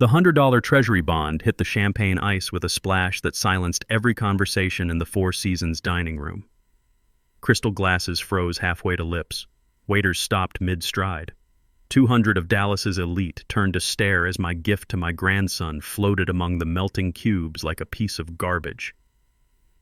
The $100 treasury bond hit the champagne ice with a splash that silenced every conversation in the Four Seasons dining room. Crystal glasses froze halfway to lips. Waiters stopped mid-stride. 200 of Dallas's elite turned to stare as my gift to my grandson floated among the melting cubes like a piece of garbage.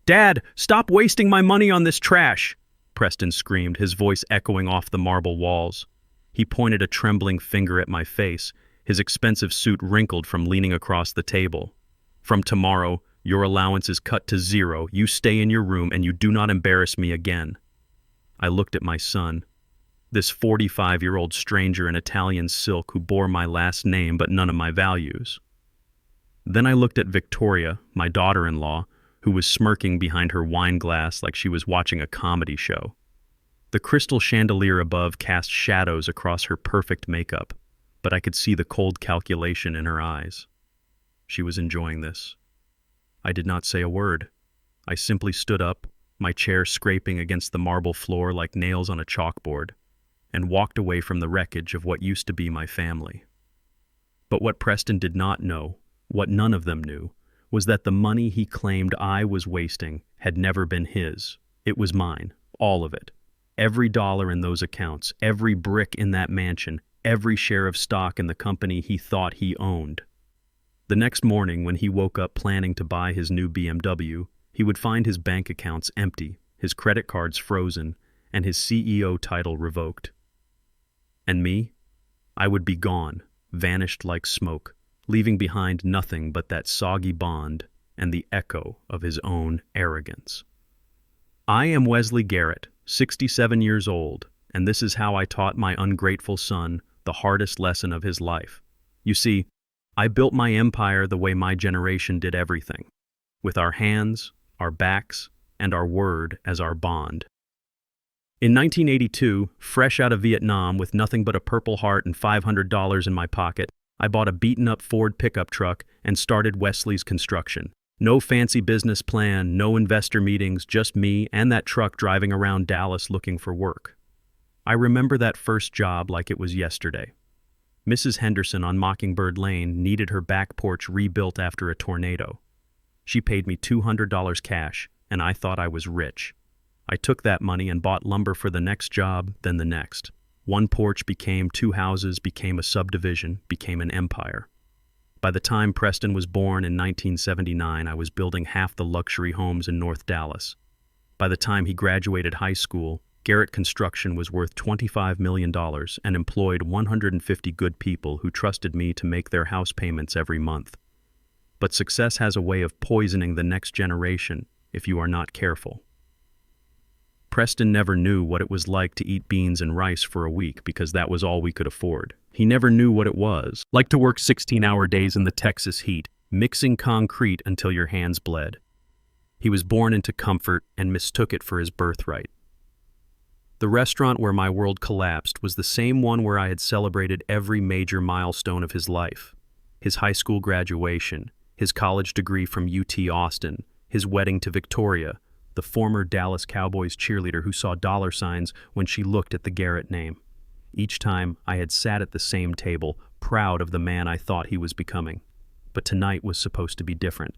"Dad, stop wasting my money on this trash!" Preston screamed, his voice echoing off the marble walls. He pointed a trembling finger at my face, his expensive suit wrinkled from leaning across the table. "From tomorrow, your allowance is cut to 0. You stay in your room and you do not embarrass me again." I looked at my son, this 45-year-old stranger in Italian silk who bore my last name but none of my values. Then I looked at Victoria, my daughter-in-law, who was smirking behind her wine glass like she was watching a comedy show. The crystal chandelier above cast shadows across her perfect makeup, but I could see the cold calculation in her eyes. She was enjoying this. I did not say a word. I simply stood up, my chair scraping against the marble floor like nails on a chalkboard, and walked away from the wreckage of what used to be my family. But what Preston did not know, what none of them knew, was that the money he claimed I was wasting had never been his. It was mine, all of it. Every dollar in those accounts, every brick in that mansion, every share of stock in the company he thought he owned. The next morning, when he woke up planning to buy his new BMW, he would find his bank accounts empty, his credit cards frozen, and his CEO title revoked. And me? I would be gone, vanished like smoke, leaving behind nothing but that soggy bond and the echo of his own arrogance. I am Wesley Garrett, 67 years old, and this is how I taught my ungrateful son the hardest lesson of his life. You see, I built my empire the way my generation did everything, with our hands, our backs, and our word as our bond. In 1982, fresh out of Vietnam with nothing but a Purple Heart and $500 in my pocket, I bought a beaten-up Ford pickup truck and started Wesley's Construction. No fancy business plan, no investor meetings, just me and that truck driving around Dallas looking for work. I remember that first job like it was yesterday. Mrs. Henderson on Mockingbird Lane needed her back porch rebuilt after a tornado. She paid me $200 cash, and I thought I was rich. I took that money and bought lumber for the next job, then the next. One porch became 2 houses, became a subdivision, became an empire. By the time Preston was born in 1979, I was building half the luxury homes in North Dallas. By the time he graduated high school, Garrett Construction was worth $25 million and employed 150 good people who trusted me to make their house payments every month. But success has a way of poisoning the next generation if you are not careful. Preston never knew what it was like to eat beans and rice for a week because that was all we could afford. He never knew what it was like to work 16-hour days in the Texas heat, mixing concrete until your hands bled. He was born into comfort and mistook it for his birthright. The restaurant where my world collapsed was the same one where I had celebrated every major milestone of his life. His high school graduation, his college degree from UT Austin, his wedding to Victoria, the former Dallas Cowboys cheerleader who saw dollar signs when she looked at the Garrett name. Each time, I had sat at the same table, proud of the man I thought he was becoming. But tonight was supposed to be different.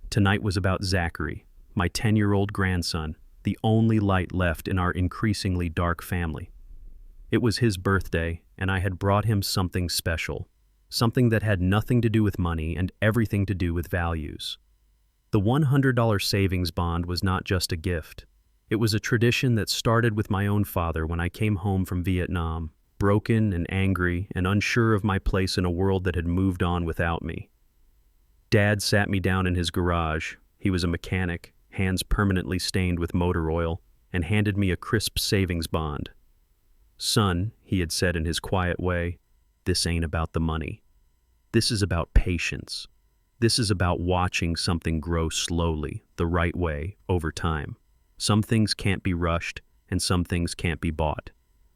Tonight was about Zachary, my 10-year-old grandson, the only light left in our increasingly dark family. It was his birthday, and I had brought him something special, something that had nothing to do with money and everything to do with values. The $100 savings bond was not just a gift. It was a tradition that started with my own father when I came home from Vietnam, broken and angry and unsure of my place in a world that had moved on without me. Dad sat me down in his garage. He was a mechanic, hands permanently stained with motor oil, and handed me a crisp savings bond. "Son," he had said in his quiet way, "this ain't about the money. This is about patience. This is about watching something grow slowly, the right way, over time. Some things can't be rushed, and some things can't be bought.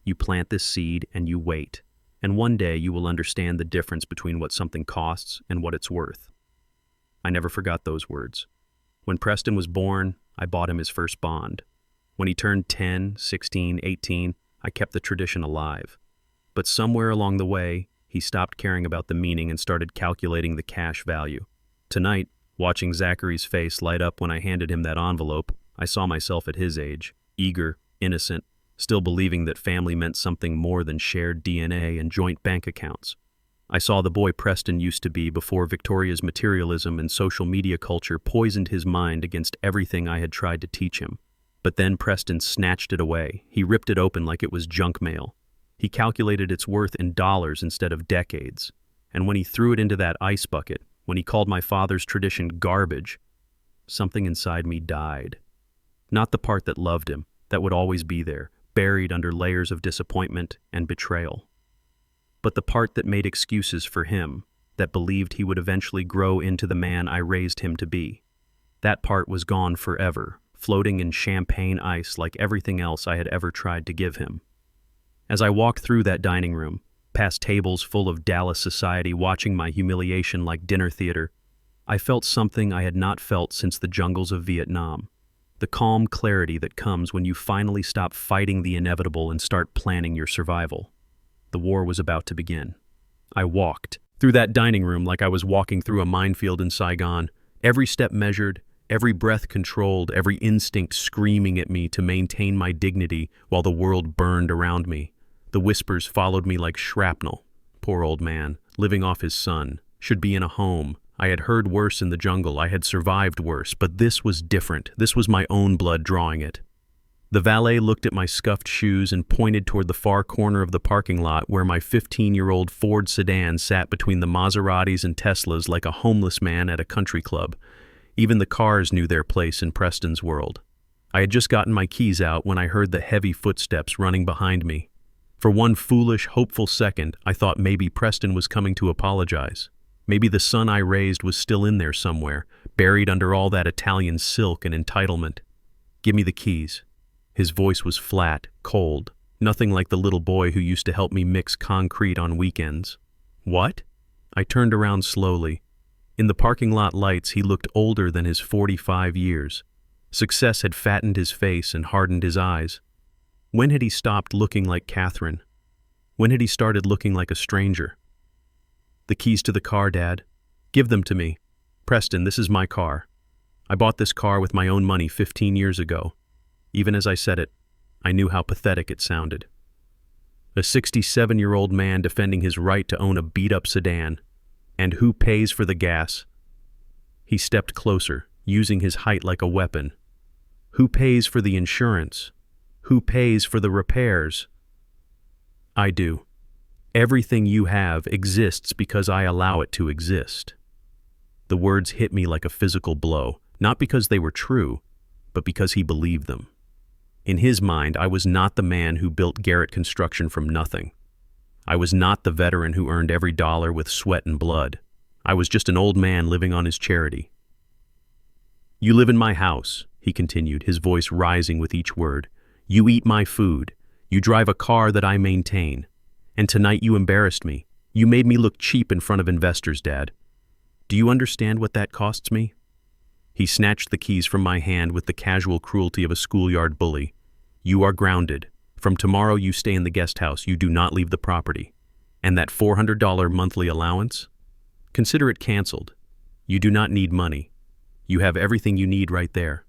You plant this seed and you wait, and one day you will understand the difference between what something costs and what it's worth." I never forgot those words. When Preston was born, I bought him his first bond. When he turned 10, 16, 18, I kept the tradition alive. But somewhere along the way, he stopped caring about the meaning and started calculating the cash value. Tonight, watching Zachary's face light up when I handed him that envelope, I saw myself at his age, eager, innocent, still believing that family meant something more than shared DNA and joint bank accounts. I saw the boy Preston used to be before Victoria's materialism and social media culture poisoned his mind against everything I had tried to teach him. But then Preston snatched it away. He ripped it open like it was junk mail. He calculated its worth in dollars instead of decades. And when he threw it into that ice bucket, when he called my father's tradition garbage, something inside me died. Not the part that loved him, that would always be there, buried under layers of disappointment and betrayal, but the part that made excuses for him, that believed he would eventually grow into the man I raised him to be. That part was gone forever, floating in champagne ice like everything else I had ever tried to give him. As I walked through that dining room, past tables full of Dallas society watching my humiliation like dinner theater, I felt something I had not felt since the jungles of Vietnam. The calm clarity that comes when you finally stop fighting the inevitable and start planning your survival. The war was about to begin. I walked through that dining room like I was walking through a minefield in Saigon, every step measured, every breath controlled, every instinct screaming at me to maintain my dignity while the world burned around me. The whispers followed me like shrapnel. Poor old man, living off his son, should be in a home. I had heard worse in the jungle, I had survived worse, but this was different. This was my own blood drawing it. The valet looked at my scuffed shoes and pointed toward the far corner of the parking lot where my 15-year-old Ford sedan sat between the Maseratis and Teslas like a homeless man at a country club. Even the cars knew their place in Preston's world. I had just gotten my keys out when I heard the heavy footsteps running behind me. For one foolish, hopeful second, I thought maybe Preston was coming to apologize. Maybe the son I raised was still in there somewhere, buried under all that Italian silk and entitlement. "Give me the keys." His voice was flat, cold, nothing like the little boy who used to help me mix concrete on weekends. "What?" I turned around slowly. In the parking lot lights, he looked older than his 45 years. Success had fattened his face and hardened his eyes. When had he stopped looking like Catherine? When had he started looking like a stranger? "The keys to the car, Dad. Give them to me. Preston, this is my car. I bought this car with my own money 15 years ago. Even as I said it, I knew how pathetic it sounded. A 67-year-old man defending his right to own a beat-up sedan. And who pays for the gas? He stepped closer, using his height like a weapon. Who pays for the insurance? Who pays for the repairs? I do. Everything you have exists because I allow it to exist. The words hit me like a physical blow, not because they were true, but because he believed them. In his mind, I was not the man who built Garrett Construction from nothing. I was not the veteran who earned every dollar with sweat and blood. I was just an old man living on his charity. "You live in my house," he continued, his voice rising with each word. "You eat my food. You drive a car that I maintain. And tonight you embarrassed me. You made me look cheap in front of investors, Dad. Do you understand what that costs me?" He snatched the keys from my hand with the casual cruelty of a schoolyard bully. "You are grounded. From tomorrow you stay in the guest house. You do not leave the property. And that $400 monthly allowance? Consider it canceled. You do not need money. You have everything you need right there."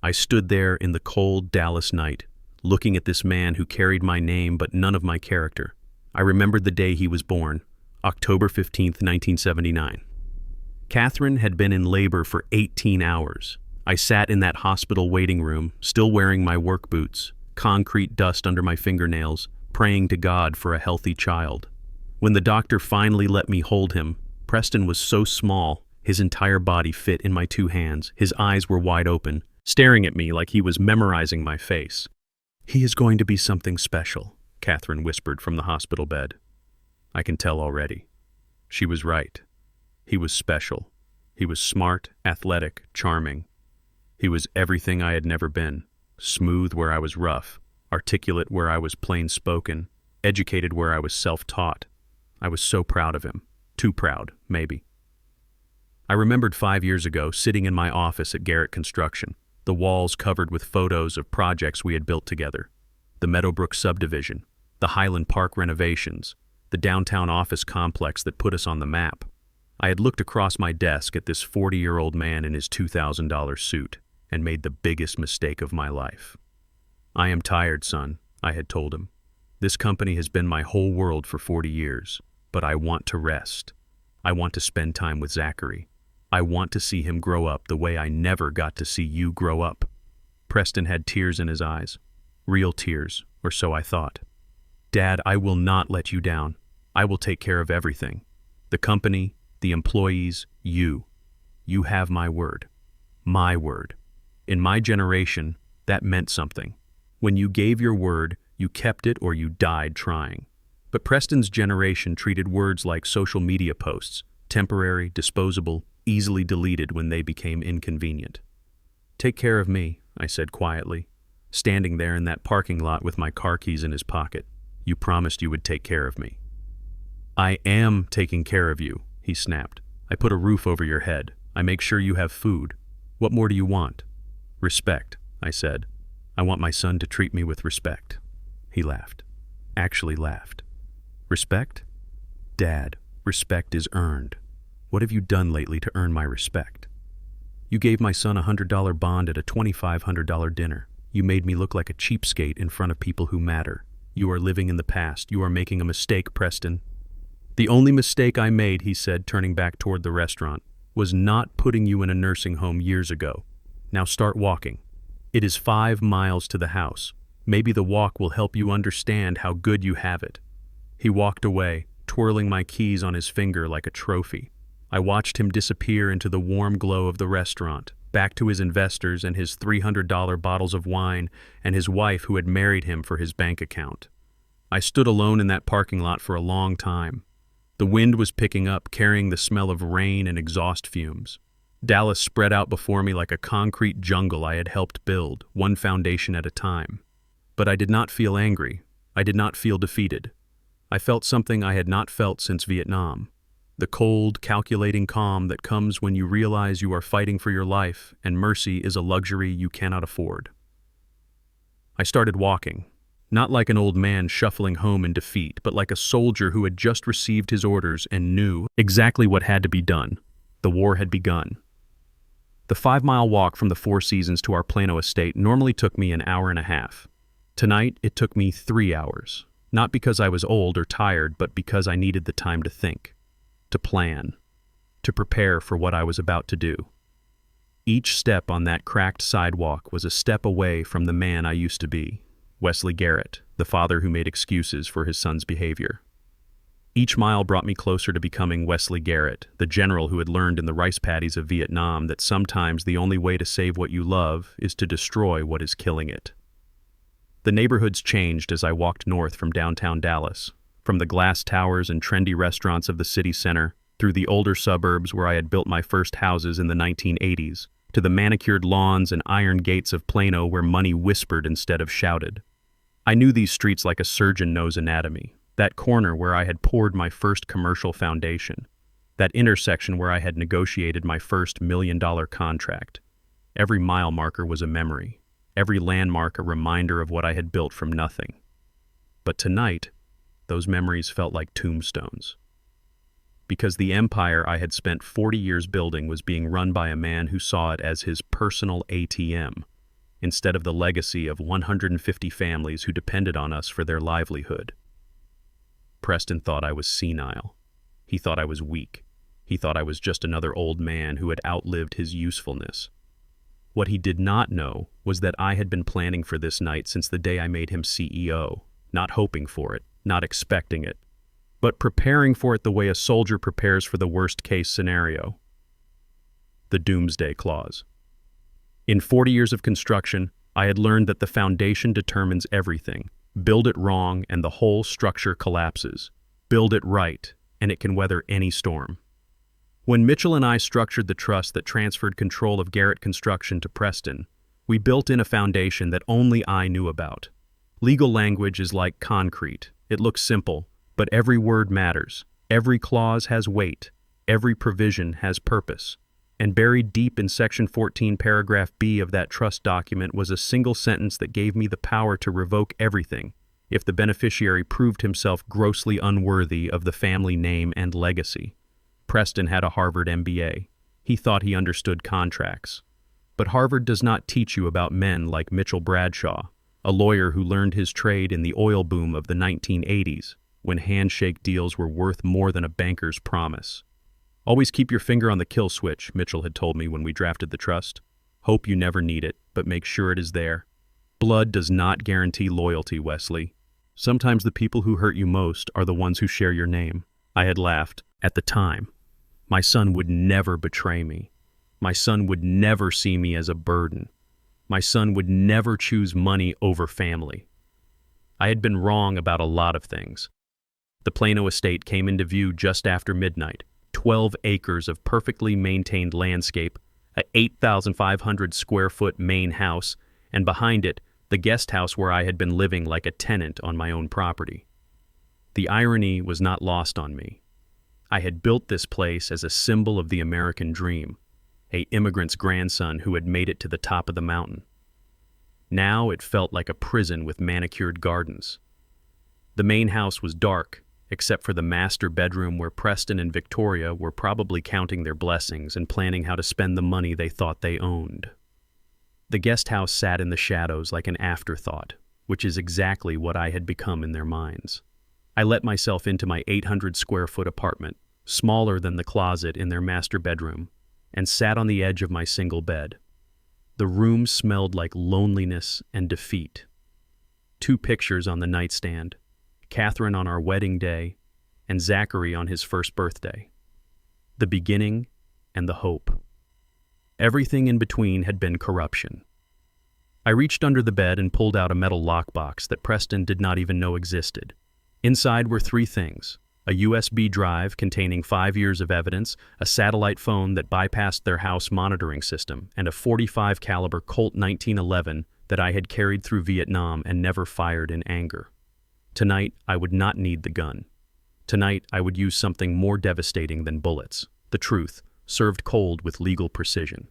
I stood there in the cold Dallas night, looking at this man who carried my name but none of my character. I remembered the day he was born, October 15th, 1979. Catherine had been in labor for 18 hours. I sat in that hospital waiting room, still wearing my work boots, concrete dust under my fingernails, praying to God for a healthy child. When the doctor finally let me hold him, Preston was so small, his entire body fit in my two hands. His eyes were wide open, staring at me like he was memorizing my face. "He is going to be something special," Catherine whispered from the hospital bed. I can tell already. She was right. He was special. He was smart, athletic, charming. He was everything I had never been. Smooth where I was rough, articulate where I was plain-spoken, educated where I was self-taught. I was so proud of him. Too proud, maybe. I remembered 5 years ago sitting in my office at Garrett Construction, the walls covered with photos of projects we had built together. The Meadowbrook subdivision, the Highland Park renovations, the downtown office complex that put us on the map. I had looked across my desk at this 40-year-old man in his $2,000 suit and made the biggest mistake of my life. "I am tired, son," I had told him. "This company has been my whole world for 40 years, but I want to rest. I want to spend time with Zachary. I want to see him grow up the way I never got to see you grow up." Preston had tears in his eyes. Real tears, or so I thought. "Dad, I will not let you down. I will take care of everything. The company, the employees, you. You have my word. My word. In my generation, that meant something. When you gave your word, you kept it or you died trying. But Preston's generation treated words like social media posts, temporary, disposable, easily deleted when they became inconvenient. "Take care of me," I said quietly, standing there in that parking lot with my car keys in his pocket. "You promised you would take care of me." "I am taking care of you," he snapped. "I put a roof over your head. I make sure you have food. What more do you want?" "Respect," I said. "I want my son to treat me with respect." He laughed. Actually laughed. "Respect? Dad, respect is earned. What have you done lately to earn my respect? You gave my son a $100 bond at a $2,500 dinner. You made me look like a cheapskate in front of people who matter. You are living in the past. You are making a mistake, Preston." "The only mistake I made," he said, turning back toward the restaurant, "was not putting you in a nursing home years ago. Now start walking. It is 5 miles to the house. Maybe the walk will help you understand how good you have it." He walked away, twirling my keys on his finger like a trophy. I watched him disappear into the warm glow of the restaurant, back to his investors and his $300 bottles of wine and his wife who had married him for his bank account. I stood alone in that parking lot for a long time. The wind was picking up, carrying the smell of rain and exhaust fumes. Dallas spread out before me like a concrete jungle I had helped build, one foundation at a time. But I did not feel angry. I did not feel defeated. I felt something I had not felt since Vietnam. The cold, calculating calm that comes when you realize you are fighting for your life and mercy is a luxury you cannot afford. I started walking, not like an old man shuffling home in defeat, but like a soldier who had just received his orders and knew exactly what had to be done. The war had begun. The 5-mile walk from the Four Seasons to our Plano estate normally took me an hour and a half. Tonight, it took me 3 hours, not because I was old or tired, but because I needed the time to think, to plan, to prepare for what I was about to do. Each step on that cracked sidewalk was a step away from the man I used to be, Wesley Garrett, the father who made excuses for his son's behavior. Each mile brought me closer to becoming Wesley Garrett, the general who had learned in the rice paddies of Vietnam that sometimes the only way to save what you love is to destroy what is killing it. The neighborhoods changed as I walked north from downtown Dallas, from the glass towers and trendy restaurants of the city center, through the older suburbs where I had built my first houses in the 1980s, to the manicured lawns and iron gates of Plano where money whispered instead of shouted. I knew these streets like a surgeon knows anatomy, that corner where I had poured my first commercial foundation, that intersection where I had negotiated my first $1 million contract. Every mile marker was a memory, every landmark a reminder of what I had built from nothing. But tonight, those memories felt like tombstones. Because the empire I had spent 40 years building was being run by a man who saw it as his personal ATM, instead of the legacy of 150 families who depended on us for their livelihood. Preston thought I was senile. He thought I was weak. He thought I was just another old man who had outlived his usefulness. What he did not know was that I had been planning for this night since the day I made him CEO, not hoping for it, not expecting it, but preparing for it the way a soldier prepares for the worst-case scenario. The Doomsday Clause. In 40 years of construction, I had learned that the foundation determines everything. Build it wrong and the whole structure collapses. Build it right, and it can weather any storm. When Mitchell and I structured the trust that transferred control of Garrett Construction to Preston, we built in a foundation that only I knew about. Legal language is like concrete. It looks simple, but every word matters. Every clause has weight. Every provision has purpose. And buried deep in Section 14, Paragraph B of that trust document was a single sentence that gave me the power to revoke everything, if the beneficiary proved himself grossly unworthy of the family name and legacy. Preston had a Harvard MBA. He thought he understood contracts. But Harvard does not teach you about men like Mitchell Bradshaw, a lawyer who learned his trade in the oil boom of the 1980s, when handshake deals were worth more than a banker's promise. Always keep your finger on the kill switch, Mitchell had told me when we drafted the trust. Hope you never need it, but make sure it is there. Blood does not guarantee loyalty, Wesley. Sometimes the people who hurt you most are the ones who share your name. I had laughed. At the time, my son would never betray me. My son would never see me as a burden. My son would never choose money over family. I had been wrong about a lot of things. The Plano estate came into view just after midnight. 12 acres of perfectly maintained landscape, a 8,500 square foot main house, and behind it, the guest house where I had been living like a tenant on my own property. The irony was not lost on me. I had built this place as a symbol of the American dream, an immigrant's grandson who had made it to the top of the mountain. Now it felt like a prison with manicured gardens. The main house was dark, except for the master bedroom where Preston and Victoria were probably counting their blessings and planning how to spend the money they thought they owned. The guest house sat in the shadows like an afterthought, which is exactly what I had become in their minds. I let myself into my 800-square-foot apartment, smaller than the closet in their master bedroom, and sat on the edge of my single bed. The room smelled like loneliness and defeat. 2 pictures on the nightstand, Catherine on our wedding day, and Zachary on his first birthday. The beginning and the hope. Everything in between had been corruption. I reached under the bed and pulled out a metal lockbox that Preston did not even know existed. Inside were 3 things: a USB drive containing 5 years of evidence, a satellite phone that bypassed their house monitoring system, and a .45 caliber Colt 1911 that I had carried through Vietnam and never fired in anger. Tonight, I would not need the gun. Tonight, I would use something more devastating than bullets: the truth, served cold with legal precision.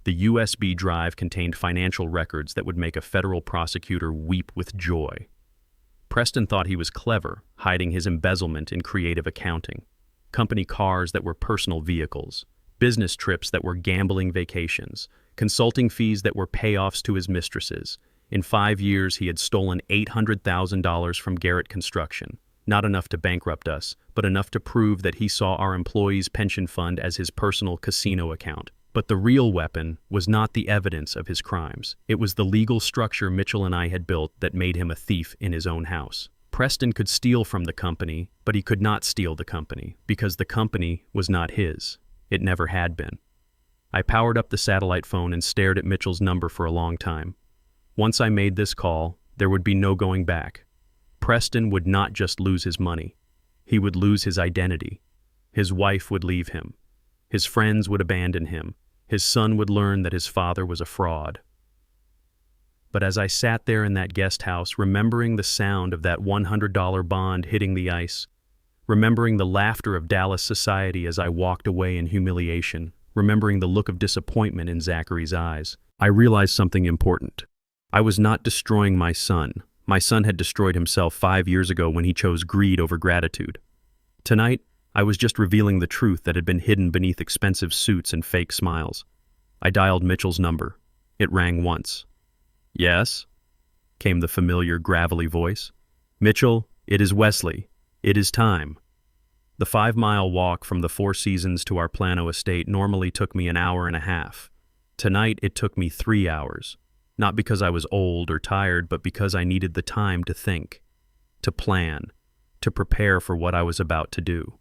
The USB drive contained financial records that would make a federal prosecutor weep with joy. Preston thought he was clever, hiding his embezzlement in creative accounting. Company cars that were personal vehicles, business trips that were gambling vacations, consulting fees that were payoffs to his mistresses. In 5 years, he had stolen $800,000 from Garrett Construction. Not enough to bankrupt us, but enough to prove that he saw our employees' pension fund as his personal casino account. But the real weapon was not the evidence of his crimes. It was the legal structure Mitchell and I had built that made him a thief in his own house. Preston could steal from the company, but he could not steal the company, because the company was not his. It never had been. I powered up the satellite phone and stared at Mitchell's number for a long time. Once I made this call, there would be no going back. Preston would not just lose his money. He would lose his identity. His wife would leave him. His friends would abandon him. His son would learn that his father was a fraud. But as I sat there in that guest house, remembering the sound of that $100 bond hitting the ice, remembering the laughter of Dallas society as I walked away in humiliation, remembering the look of disappointment in Zachary's eyes, I realized something important. I was not destroying my son. My son had destroyed himself 5 years ago when he chose greed over gratitude. Tonight, I was just revealing the truth that had been hidden beneath expensive suits and fake smiles. I dialed Mitchell's number. It rang once. "Yes?" came the familiar, gravelly voice. "Mitchell, it is Wesley. It is time." The 5-mile walk from the Four Seasons to our Plano estate normally took me an hour and a half. Tonight, it took me 3 hours. Not because I was old or tired, but because I needed the time to think, to plan, to prepare for what I was about to do.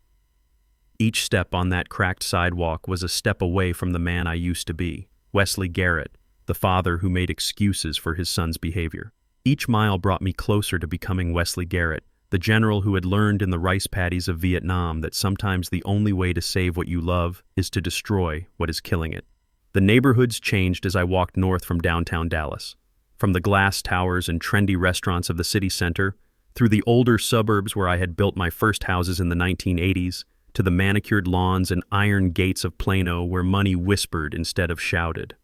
Each step on that cracked sidewalk was a step away from the man I used to be, Wesley Garrett, the father who made excuses for his son's behavior. Each mile brought me closer to becoming Wesley Garrett, the general who had learned in the rice paddies of Vietnam that sometimes the only way to save what you love is to destroy what is killing it. The neighborhoods changed as I walked north from downtown Dallas. From the glass towers and trendy restaurants of the city center, through the older suburbs where I had built my first houses in the 1980s, to the manicured lawns and iron gates of Plano where money whispered instead of shouted.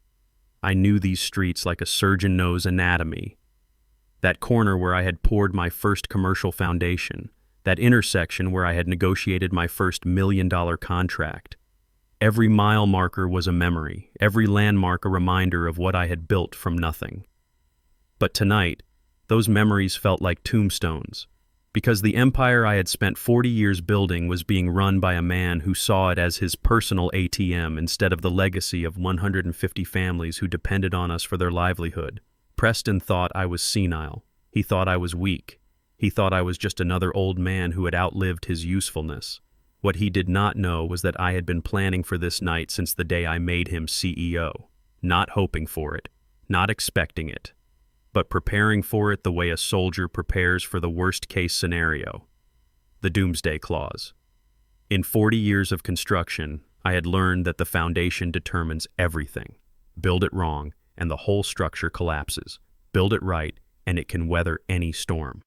I knew these streets like a surgeon knows anatomy. That corner where I had poured my first commercial foundation. That intersection where I had negotiated my first $1 million contract. Every mile marker was a memory, every landmark a reminder of what I had built from nothing. But tonight, those memories felt like tombstones, because the empire I had spent 40 years building was being run by a man who saw it as his personal ATM instead of the legacy of 150 families who depended on us for their livelihood. Preston thought I was senile. He thought I was weak. He thought I was just another old man who had outlived his usefulness. What he did not know was that I had been planning for this night since the day I made him CEO, not hoping for it, not expecting it, but preparing for it the way a soldier prepares for the worst-case scenario, the doomsday clause. In 40 years of construction, I had learned that the foundation determines everything. Build it wrong, and the whole structure collapses. Build it right, and it can weather any storm.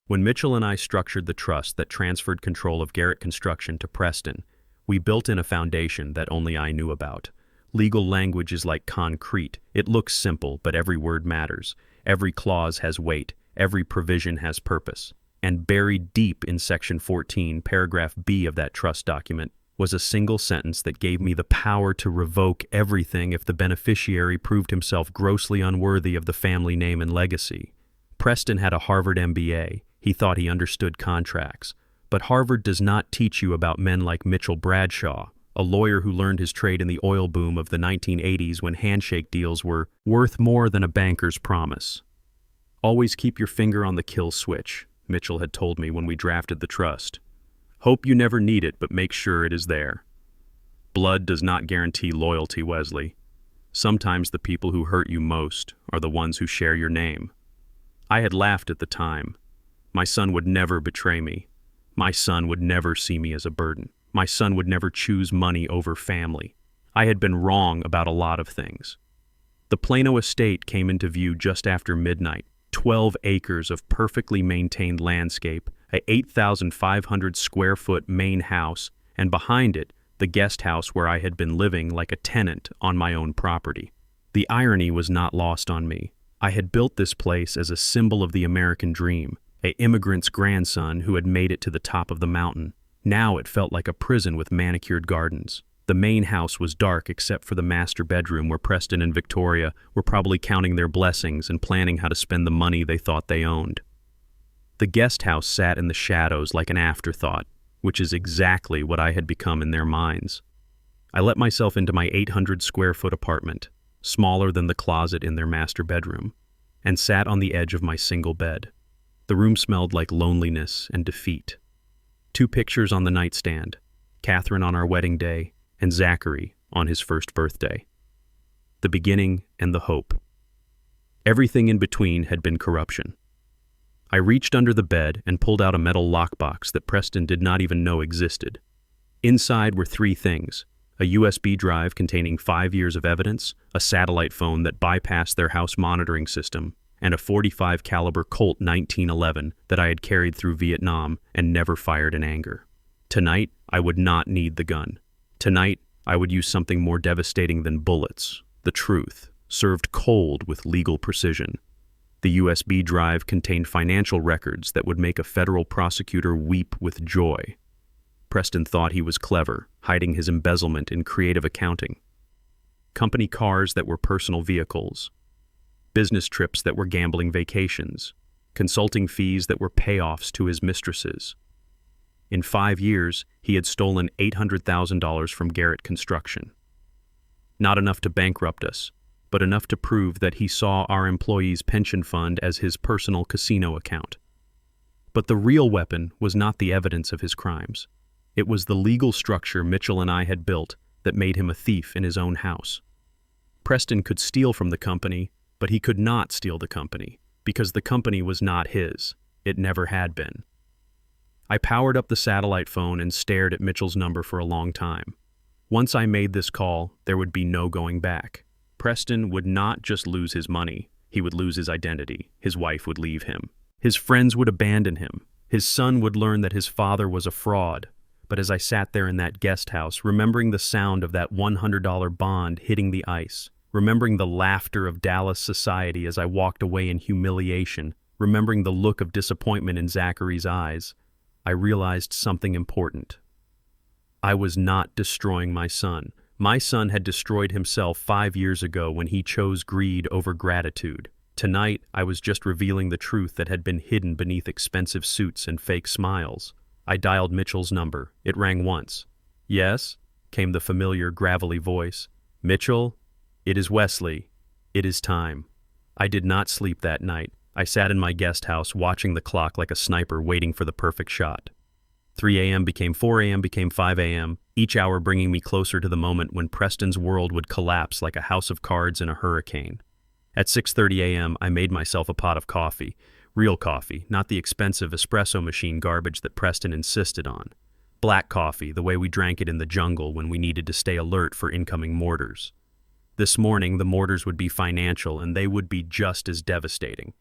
When Mitchell and I structured the trust that transferred control of Garrett Construction to Preston, we built in a foundation that only I knew about. Legal language is like concrete. It looks simple, but every word matters. Every clause has weight. Every provision has purpose. And buried deep in Section 14, Paragraph B of that trust document, was a single sentence that gave me the power to revoke everything if the beneficiary proved himself grossly unworthy of the family name and legacy. Preston had a Harvard MBA. He thought he understood contracts. But Harvard does not teach you about men like Mitchell Bradshaw, a lawyer who learned his trade in the oil boom of the 1980s when handshake deals were worth more than a banker's promise. Always keep your finger on the kill switch, Mitchell had told me when we drafted the trust. Hope you never need it, but make sure it is there. Blood does not guarantee loyalty, Wesley. Sometimes the people who hurt you most are the ones who share your name. I had laughed at the time. My son would never betray me. My son would never see me as a burden. My son would never choose money over family. I had been wrong about a lot of things. The Plano estate came into view just after midnight. 12 acres of perfectly maintained landscape, a 8,500 square foot main house, and behind it, the guest house where I had been living like a tenant on my own property. The irony was not lost on me. I had built this place as a symbol of the American dream, an immigrant's grandson who had made it to the top of the mountain. Now it felt like a prison with manicured gardens. The main house was dark except for the master bedroom where Preston and Victoria were probably counting their blessings and planning how to spend the money they thought they owned. The guest house sat in the shadows like an afterthought, which is exactly what I had become in their minds. I let myself into my 800 square foot apartment, smaller than the closet in their master bedroom, and sat on the edge of my single bed. The room smelled like loneliness and defeat. 2 pictures on the nightstand, Catherine on our wedding day and Zachary on his first birthday. The beginning and the hope. Everything in between had been corruption. I reached under the bed and pulled out a metal lockbox that Preston did not even know existed. Inside were 3 things: a USB drive containing 5 years of evidence, a satellite phone that bypassed their house monitoring system, and a .45 caliber Colt 1911 that I had carried through Vietnam and never fired in anger. Tonight, I would not need the gun. Tonight, I would use something more devastating than bullets: the truth, served cold with legal precision. The USB drive contained financial records that would make a federal prosecutor weep with joy. Preston thought he was clever, hiding his embezzlement in creative accounting. Company cars that were personal vehicles, business trips that were gambling vacations, consulting fees that were payoffs to his mistresses. In 5 years, he had stolen $800,000 from Garrett Construction. Not enough to bankrupt us, but enough to prove that he saw our employees' pension fund as his personal casino account. But the real weapon was not the evidence of his crimes. It was the legal structure Mitchell and I had built that made him a thief in his own house. Preston could steal from the company, but he could not steal the company, because the company was not his. It never had been. I powered up the satellite phone and stared at Mitchell's number for a long time. Once I made this call, there would be no going back. Preston would not just lose his money, he would lose his identity. His wife would leave him. His friends would abandon him. His son would learn that his father was a fraud. But as I sat there in that guest house, remembering the sound of that $100 bond hitting the ice, remembering the laughter of Dallas society as I walked away in humiliation, remembering the look of disappointment in Zachary's eyes, I realized something important. I was not destroying my son. My son had destroyed himself 5 years ago when he chose greed over gratitude. Tonight, I was just revealing the truth that had been hidden beneath expensive suits and fake smiles. I dialed Mitchell's number. It rang once. "Yes?" came the familiar, gravelly voice. "Mitchell? It is Wesley. It is time." I did not sleep that night. I sat in my guest house watching the clock like a sniper waiting for the perfect shot. 3 a.m. became 4 a.m. became 5 a.m., each hour bringing me closer to the moment when Preston's world would collapse like a house of cards in a hurricane. At 6:30 a.m., I made myself a pot of coffee. Real coffee, not the expensive espresso machine garbage that Preston insisted on. Black coffee, the way we drank it in the jungle when we needed to stay alert for incoming mortars. This morning, the mortars would be financial, and they would be just as devastating.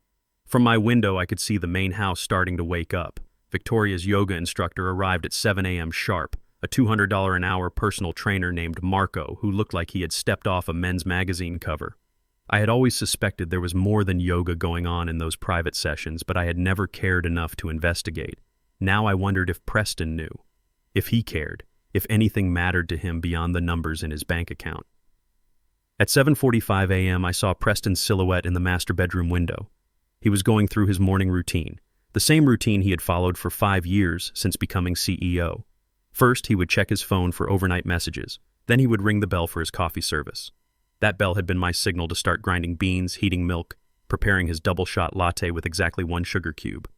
From my window, I could see the main house starting to wake up. Victoria's yoga instructor arrived at 7 a.m. sharp, a $200 an hour personal trainer named Marco who looked like he had stepped off a men's magazine cover. I had always suspected there was more than yoga going on in those private sessions, but I had never cared enough to investigate. Now I wondered if Preston knew, if he cared, if anything mattered to him beyond the numbers in his bank account. At 7:45 a.m., I saw Preston's silhouette in the master bedroom window. He was going through his morning routine, the same routine he had followed for 5 years since becoming CEO. First, he would check his phone for overnight messages. Then he would ring the bell for his coffee service. That bell had been my signal to start grinding beans, heating milk, preparing his double-shot latte with exactly 1 sugar cube.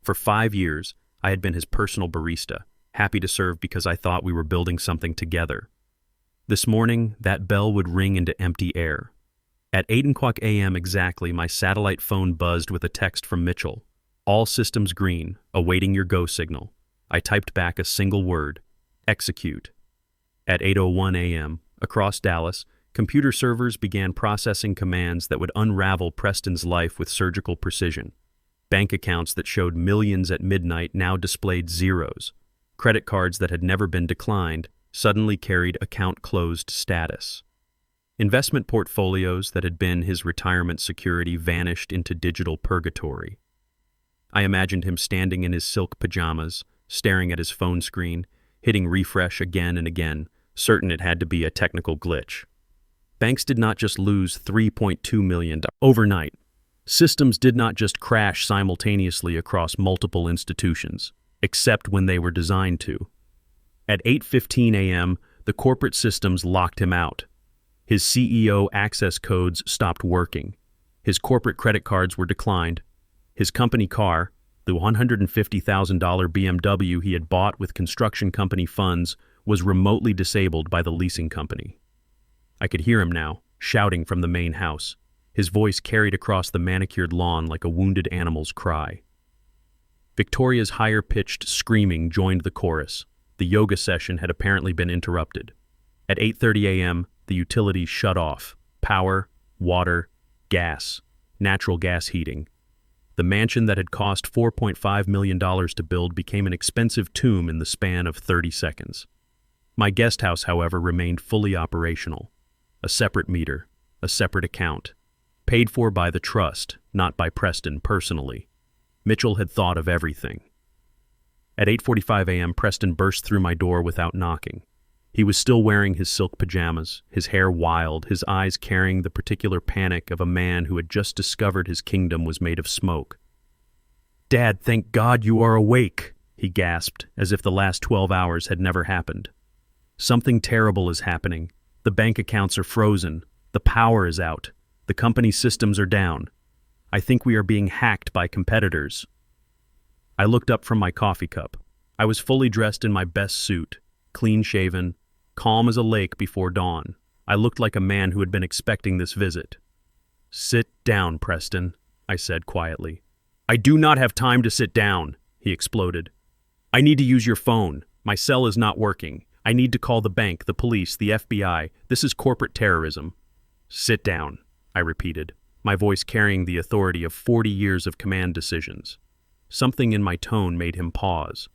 For 5 years, I had been his personal barista, happy to serve because I thought we were building something together. This morning, that bell would ring into empty air. At 8 a.m. exactly, my satellite phone buzzed with a text from Mitchell. "All systems green, awaiting your go signal." I typed back a single word: execute. At 8:01 a.m., across Dallas, computer servers began processing commands that would unravel Preston's life with surgical precision. Bank accounts that showed millions at midnight now displayed zeros. Credit cards that had never been declined suddenly carried account closed status. Investment portfolios that had been his retirement security vanished into digital purgatory. I imagined him standing in his silk pajamas, staring at his phone screen, hitting refresh again and again, certain it had to be a technical glitch. Banks did not just lose $3.2 million overnight. Systems did not just crash simultaneously across multiple institutions, except when they were designed to. At 8:15 a.m., the corporate systems locked him out. His CEO access codes stopped working. His corporate credit cards were declined. His company car, the $150,000 BMW he had bought with construction company funds, was remotely disabled by the leasing company. I could hear him now, shouting from the main house. His voice carried across the manicured lawn like a wounded animal's cry. Victoria's higher-pitched screaming joined the chorus. The yoga session had apparently been interrupted. At 8:30 a.m., the utilities shut off. Power, water, gas, natural gas heating. The mansion that had cost $4.5 million to build became an expensive tomb in the span of 30 seconds. My guest house, however, remained fully operational. A separate meter, a separate account. Paid for by the trust, not by Preston personally. Mitchell had thought of everything. At 8:45 a.m., Preston burst through my door without knocking. He was still wearing his silk pajamas, his hair wild, his eyes carrying the particular panic of a man who had just discovered his kingdom was made of smoke. "Dad, thank God you are awake," he gasped, as if the last 12 hours had never happened. "Something terrible is happening. The bank accounts are frozen. The power is out. The company's systems are down. I think we are being hacked by competitors." I looked up from my coffee cup. I was fully dressed in my best suit, clean-shaven, calm as a lake before dawn. I looked like a man who had been expecting this visit. "Sit down, Preston," I said quietly. "I do not have time to sit down," he exploded. "I need to use your phone. My cell is not working. I need to call the bank, the police, the FBI. This is corporate terrorism." "Sit down," I repeated, my voice carrying the authority of 40 years of command decisions. Something in my tone made him pause.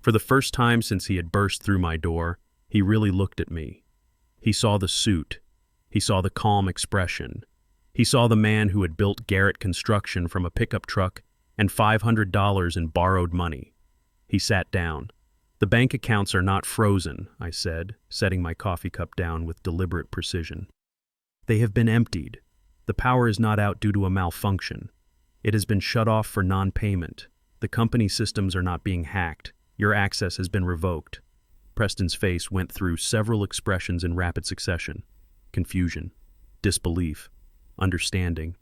For the first time since he had burst through my door, he really looked at me. He saw the suit. He saw the calm expression. He saw the man who had built Garrett Construction from a pickup truck and $500 in borrowed money. He sat down. "The bank accounts are not frozen," I said, setting my coffee cup down with deliberate precision. "They have been emptied. The power is not out due to a malfunction. It has been shut off for non-payment. The company systems are not being hacked. Your access has been revoked." Preston's face went through several expressions in rapid succession. Confusion, disbelief, understanding,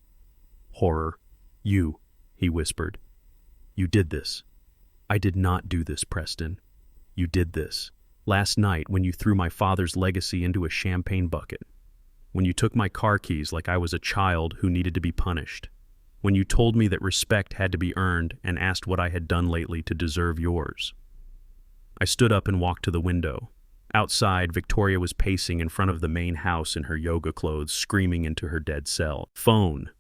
horror. "You," he whispered. "You did this." "I did not do this, Preston. You did this. Last night when you threw my father's legacy into a champagne bucket. When you took my car keys like I was a child who needed to be punished. When you told me that respect had to be earned and asked what I had done lately to deserve yours." I stood up and walked to the window. Outside, Victoria was pacing in front of the main house in her yoga clothes, screaming into her dead cell. "Phone.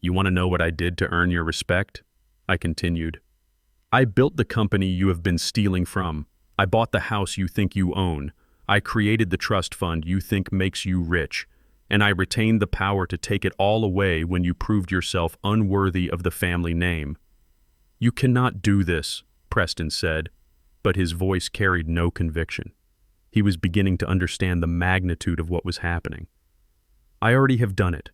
You want to know what I did to earn your respect?" I continued. "I built the company you have been stealing from. I bought the house you think you own. I created the trust fund you think makes you rich. And I retained the power to take it all away when you proved yourself unworthy of the family name." "You cannot do this," Preston said, but his voice carried no conviction. He was beginning to understand the magnitude of what was happening. "I already have done it.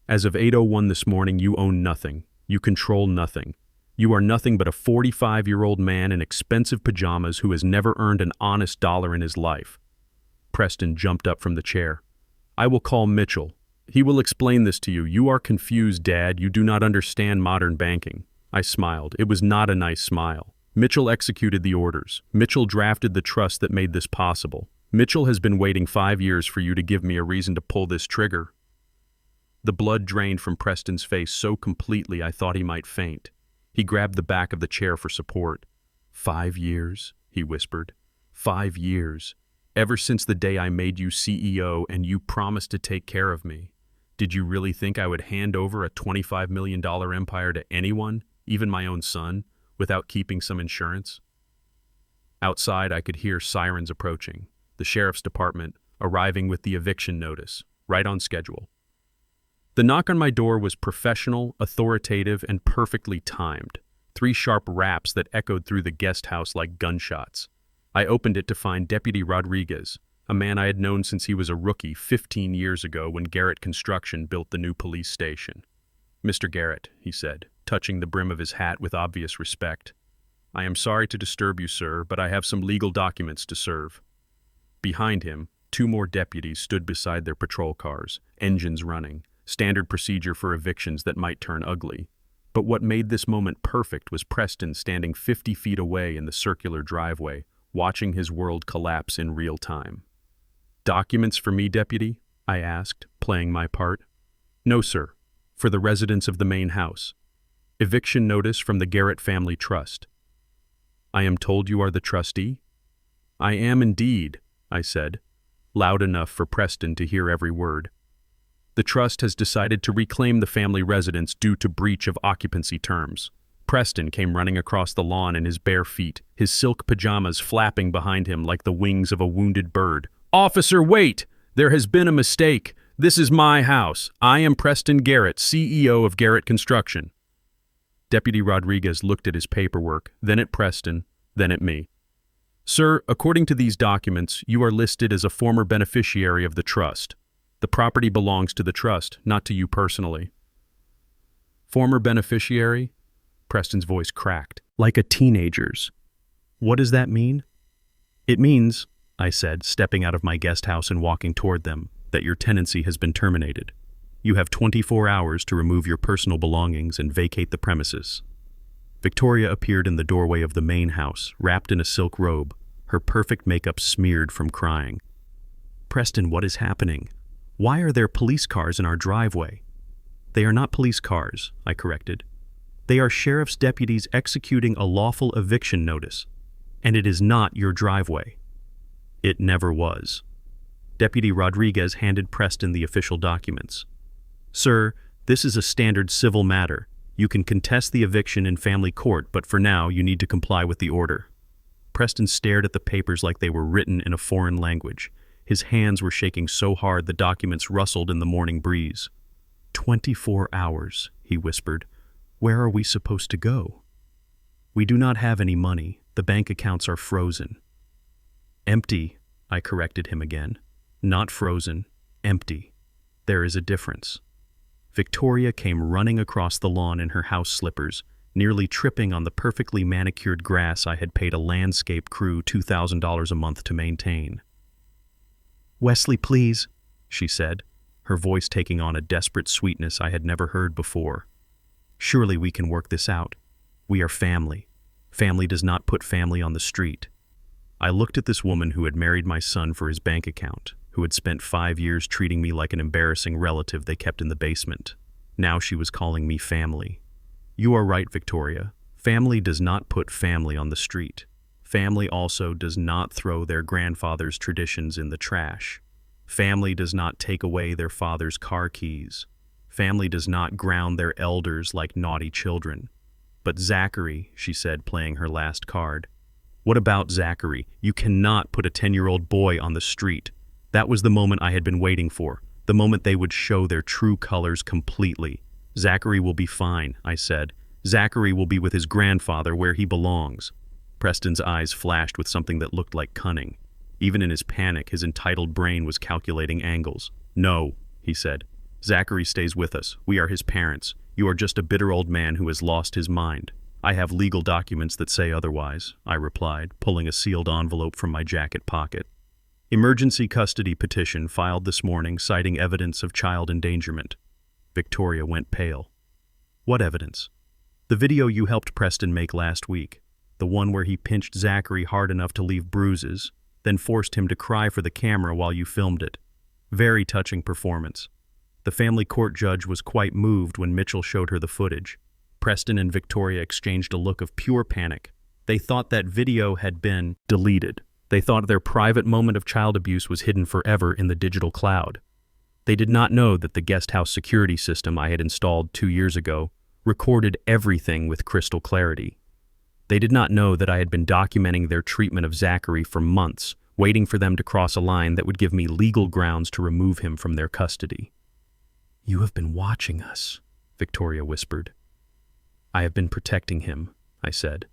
As of 8:01 this morning, you own nothing. You control nothing. You are nothing but a 45-year-old man in expensive pajamas who has never earned an honest dollar in his life." Preston jumped up from the chair. "I will call Mitchell. He will explain this to you. You are confused, Dad. You do not understand modern banking." I smiled. It was not a nice smile. "Mitchell executed the orders. Mitchell drafted the trust that made this possible. Mitchell has been waiting 5 years for you to give me a reason to pull this trigger." The blood drained from Preston's face so completely I thought he might faint. He grabbed the back of the chair for support. "5 years," he whispered. "5 years. Ever since the day I made you CEO and you promised to take care of me. Did you really think I would hand over a $25 million empire to anyone, even my own son, without keeping some insurance?" Outside, I could hear sirens approaching, the sheriff's department arriving with the eviction notice, right on schedule. The knock on my door was professional, authoritative, and perfectly timed. 3 sharp raps that echoed through the guest house like gunshots. I opened it to find Deputy Rodriguez, a man I had known since he was a rookie 15 years ago when Garrett Construction built the new police station. "Mr. Garrett," he said, touching the brim of his hat with obvious respect. "I am sorry to disturb you, sir, but I have some legal documents to serve." Behind him, 2 more deputies stood beside their patrol cars, engines running, standard procedure for evictions that might turn ugly. But what made this moment perfect was Preston standing 50 feet away in the circular driveway, watching his world collapse in real time. "Documents for me, deputy?" I asked, playing my part. "No, sir. For the residents of the main house. Eviction notice from the Garrett Family Trust." "I am told you are the trustee?" "I am indeed," I said, loud enough for Preston to hear every word. "The trust has decided to reclaim the family residence due to breach of occupancy terms." Preston came running across the lawn in his bare feet, his silk pajamas flapping behind him like the wings of a wounded bird. "Officer, wait! There has been a mistake. This is my house. I am Preston Garrett, CEO of Garrett Construction." Deputy Rodriguez looked at his paperwork, then at Preston, then at me. "Sir, according to these documents, you are listed as a former beneficiary of the trust. The property belongs to the trust, not to you personally." "Former beneficiary?" Preston's voice cracked, like a teenager's. "What does that mean?" "It means," I said, stepping out of my guest house and walking toward them, "that your tenancy has been terminated. You have 24 hours to remove your personal belongings and vacate the premises." Victoria appeared in the doorway of the main house, wrapped in a silk robe, her perfect makeup smeared from crying. "Preston, what is happening? Why are there police cars in our driveway?" "They are not police cars," I corrected. "They are sheriff's deputies executing a lawful eviction notice, and it is not your driveway." It never was. Deputy Rodriguez handed Preston the official documents. "Sir, this is a standard civil matter. You can contest the eviction in family court, but for now you need to comply with the order." Preston stared at the papers like they were written in a foreign language. His hands were shaking so hard the documents rustled in the morning breeze. 24 hours, he whispered. Where are we supposed to go? We do not have any money. The bank accounts are frozen. Empty, I corrected him again. Not frozen, empty. There is a difference. Victoria came running across the lawn in her house slippers, nearly tripping on the perfectly manicured grass I had paid a landscape crew $2,000 a month to maintain. Wesley, please, she said, her voice taking on a desperate sweetness I had never heard before. Surely we can work this out. We are family. Family does not put family on the street. I looked at this woman who had married my son for his bank account, who had spent 5 years treating me like an embarrassing relative they kept in the basement. Now she was calling me family. You are right, Victoria. Family does not put family on the street. Family also does not throw their grandfather's traditions in the trash. Family does not take away their father's car keys. Family does not ground their elders like naughty children. But Zachary, she said, playing her last card. What about Zachary? You cannot put a 10-year-old boy on the street. That was the moment I had been waiting for, the moment they would show their true colors completely. Zachary will be fine, I said. Zachary will be with his grandfather where he belongs. Preston's eyes flashed with something that looked like cunning. Even in his panic, his entitled brain was calculating angles. No, he said. Zachary stays with us. We are his parents. You are just a bitter old man who has lost his mind. I have legal documents that say otherwise, I replied, pulling a sealed envelope from my jacket pocket. Emergency custody petition filed this morning citing evidence of child endangerment. Victoria went pale. What evidence? The video you helped Preston make last week. The one where he pinched Zachary hard enough to leave bruises, then forced him to cry for the camera while you filmed it. Very touching performance. The family court judge was quite moved when Mitchell showed her the footage. Preston and Victoria exchanged a look of pure panic. They thought that video had been deleted. They thought their private moment of child abuse was hidden forever in the digital cloud. They did not know that the guest house security system I had installed 2 years ago recorded everything with crystal clarity. They did not know that I had been documenting their treatment of Zachary for months, waiting for them to cross a line that would give me legal grounds to remove him from their custody. You have been watching us, Victoria whispered. I have been protecting him, I said.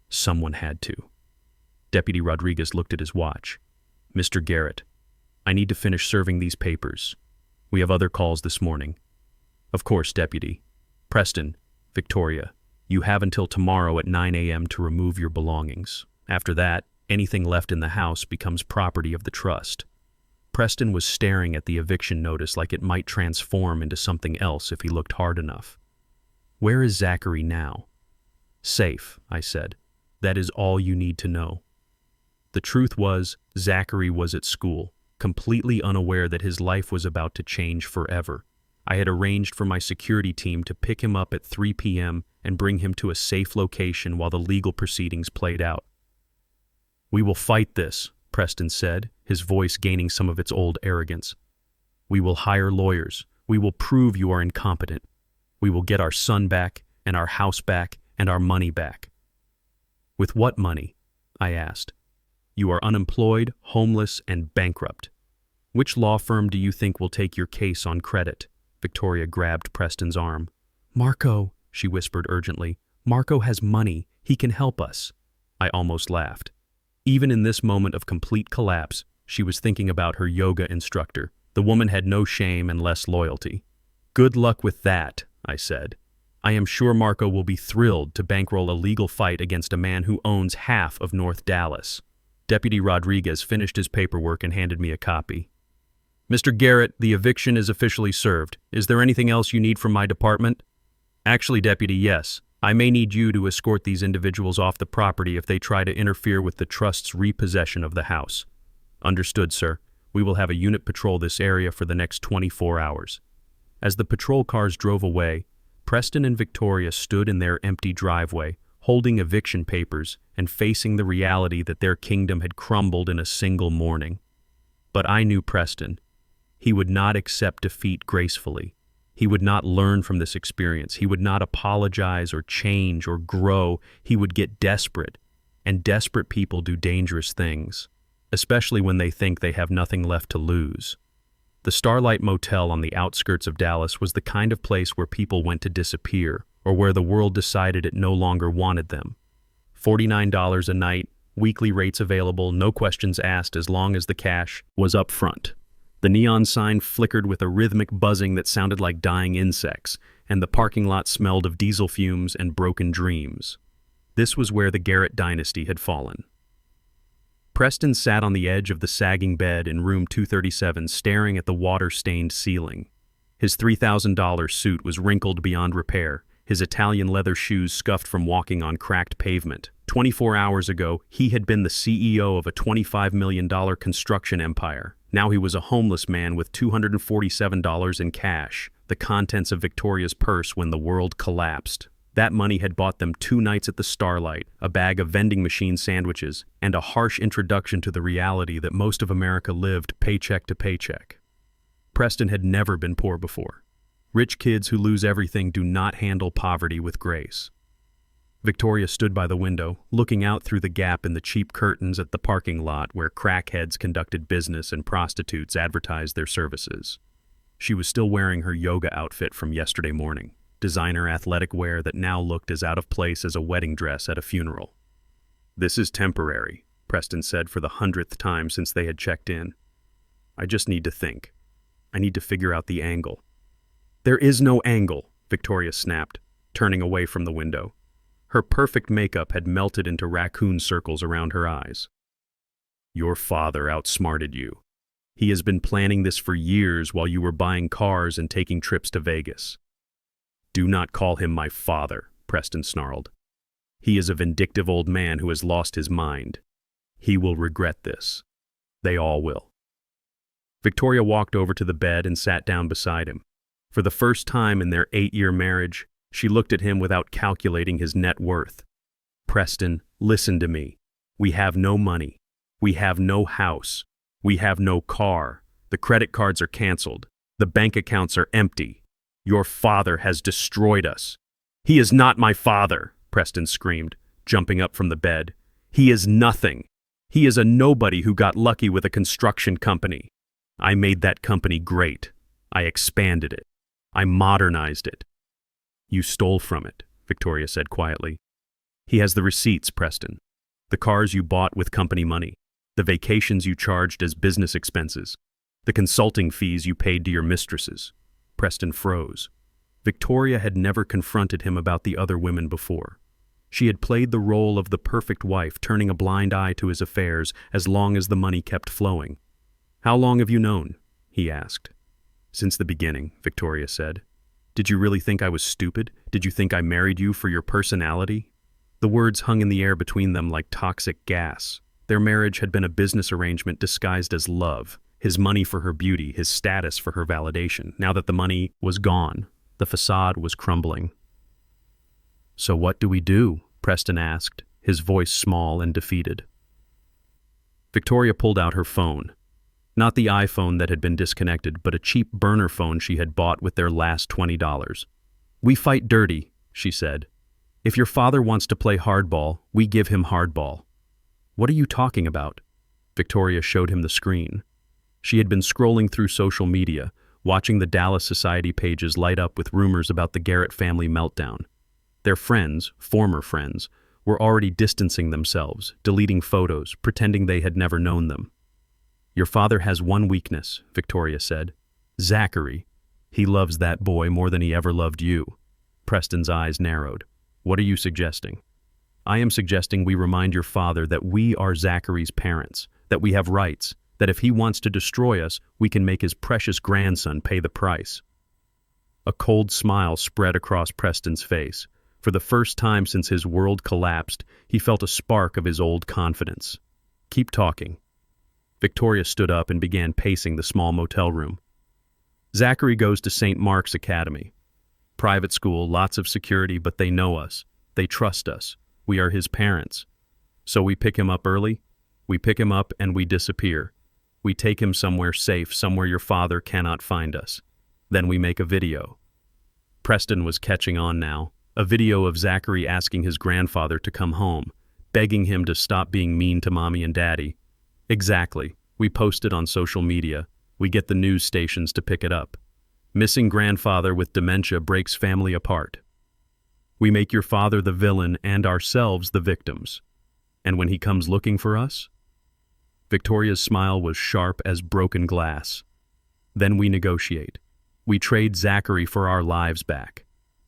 Someone had to. Deputy Rodriguez looked at his watch. Mr. Garrett, I need to finish serving these papers. We have other calls this morning. Of course, Deputy. Preston, Victoria, you have until tomorrow at 9 a.m. to remove your belongings. After that, anything left in the house becomes property of the trust. Preston was staring at the eviction notice like it might transform into something else if he looked hard enough. Where is Zachary now? Safe, I said. That is all you need to know. The truth was, Zachary was at school, completely unaware that his life was about to change forever. I had arranged for my security team to pick him up at 3 p.m. and bring him to a safe location while the legal proceedings played out. We will fight this, Preston said, his voice gaining some of its old arrogance. We will hire lawyers. We will prove you are incompetent. We will get our son back, and our house back, and our money back. With what money? I asked. You are unemployed, homeless, and bankrupt. Which law firm do you think will take your case on credit? Victoria grabbed Preston's arm. Marco, she whispered urgently. Marco has money. He can help us. I almost laughed. Even in this moment of complete collapse, she was thinking about her yoga instructor. The woman had no shame and less loyalty. Good luck with that, I said. I am sure Marco will be thrilled to bankroll a legal fight against a man who owns half of North Dallas. Deputy Rodriguez finished his paperwork and handed me a copy. Mr. Garrett, the eviction is officially served. Is there anything else you need from my department? Actually, Deputy, yes. I may need you to escort these individuals off the property if they try to interfere with the trust's repossession of the house. Understood, sir. We will have a unit patrol this area for the next 24 hours. As the patrol cars drove away, Preston and Victoria stood in their empty driveway, holding eviction papers and facing the reality that their kingdom had crumbled in a single morning. But I knew Preston. He would not accept defeat gracefully. He would not learn from this experience. He would not apologize or change or grow. He would get desperate, and desperate people do dangerous things, especially when they think they have nothing left to lose. The Starlight Motel on the outskirts of Dallas was the kind of place where people went to disappear, or where the world decided it no longer wanted them. $49 a night, weekly rates available, no questions asked as long as the cash was up front. The neon sign flickered with a rhythmic buzzing that sounded like dying insects, and the parking lot smelled of diesel fumes and broken dreams. This was where the Garrett dynasty had fallen. Preston sat on the edge of the sagging bed in room 237, staring at the water-stained ceiling. His $3,000 suit was wrinkled beyond repair, his Italian leather shoes scuffed from walking on cracked pavement. 24 hours ago, he had been the CEO of a $25 million construction empire. Now he was a homeless man with $247 in cash, the contents of Victoria's purse when the world collapsed. That money had bought them 2 nights at the Starlight, a bag of vending machine sandwiches, and a harsh introduction to the reality that most of America lived paycheck to paycheck. Preston had never been poor before. Rich kids who lose everything do not handle poverty with grace. Victoria stood by the window, looking out through the gap in the cheap curtains at the parking lot where crackheads conducted business and prostitutes advertised their services. She was still wearing her yoga outfit from yesterday morning, designer athletic wear that now looked as out of place as a wedding dress at a funeral. "This is temporary," Preston said for the 100th time since they had checked in. "I just need to think. I need to figure out the angle." "There is no angle," Victoria snapped, turning away from the window. Her perfect makeup had melted into raccoon circles around her eyes. "Your father outsmarted you. He has been planning this for years while you were buying cars and taking trips to Vegas." "Do not call him my father," Preston snarled. "He is a vindictive old man who has lost his mind. He will regret this. They all will." Victoria walked over to the bed and sat down beside him. For the first time in their 8-year marriage, she looked at him without calculating his net worth. "Preston, listen to me. We have no money. We have no house. We have no car. The credit cards are canceled. The bank accounts are empty. Your father has destroyed us." "He is not my father," Preston screamed, jumping up from the bed. "He is nothing. He is a nobody who got lucky with a construction company. I made that company great. I expanded it. I modernized it." "You stole from it," Victoria said quietly. "He has the receipts, Preston. The cars you bought with company money. The vacations you charged as business expenses. The consulting fees you paid to your mistresses." Preston froze. Victoria had never confronted him about the other women before. She had played the role of the perfect wife, turning a blind eye to his affairs as long as the money kept flowing. "How long have you known?" he asked. "Since the beginning," Victoria said. "Did you really think I was stupid? Did you think I married you for your personality?" The words hung in the air between them like toxic gas. Their marriage had been a business arrangement disguised as love. His money for her beauty, his status for her validation. Now that the money was gone, the facade was crumbling. "So what do we do?" Preston asked, his voice small and defeated. Victoria pulled out her phone. Not the iPhone that had been disconnected, but a cheap burner phone she had bought with their last $20. "We fight dirty," she said. "If your father wants to play hardball, we give him hardball." "What are you talking about?" Victoria showed him the screen. She had been scrolling through social media, watching the Dallas Society pages light up with rumors about the Garrett family meltdown. Their friends, former friends, were already distancing themselves, deleting photos, pretending they had never known them. "Your father has one weakness," Victoria said. "Zachary. He loves that boy more than he ever loved you." Preston's eyes narrowed. "What are you suggesting?" "I am suggesting we remind your father that we are Zachary's parents, that we have rights, that if he wants to destroy us, we can make his precious grandson pay the price." A cold smile spread across Preston's face. For the first time since his world collapsed, he felt a spark of his old confidence. "Keep talking." Victoria stood up and began pacing the small motel room. "Zachary goes to St. Mark's Academy. Private school, lots of security, but they know us. They trust us. We are his parents. So we pick him up early. We pick him up and we disappear. We take him somewhere safe, somewhere your father cannot find us. Then we make a video." Preston was catching on now. A video of Zachary asking his grandfather to come home, begging him to stop being mean to mommy and daddy. Exactly. We post it on social media. We get the news stations to pick it up. Missing grandfather with dementia breaks family apart. We make your father the villain and ourselves the victims. And when he comes looking for us? Victoria's smile was sharp as broken glass. Then we negotiate. We trade Zachary for our lives back.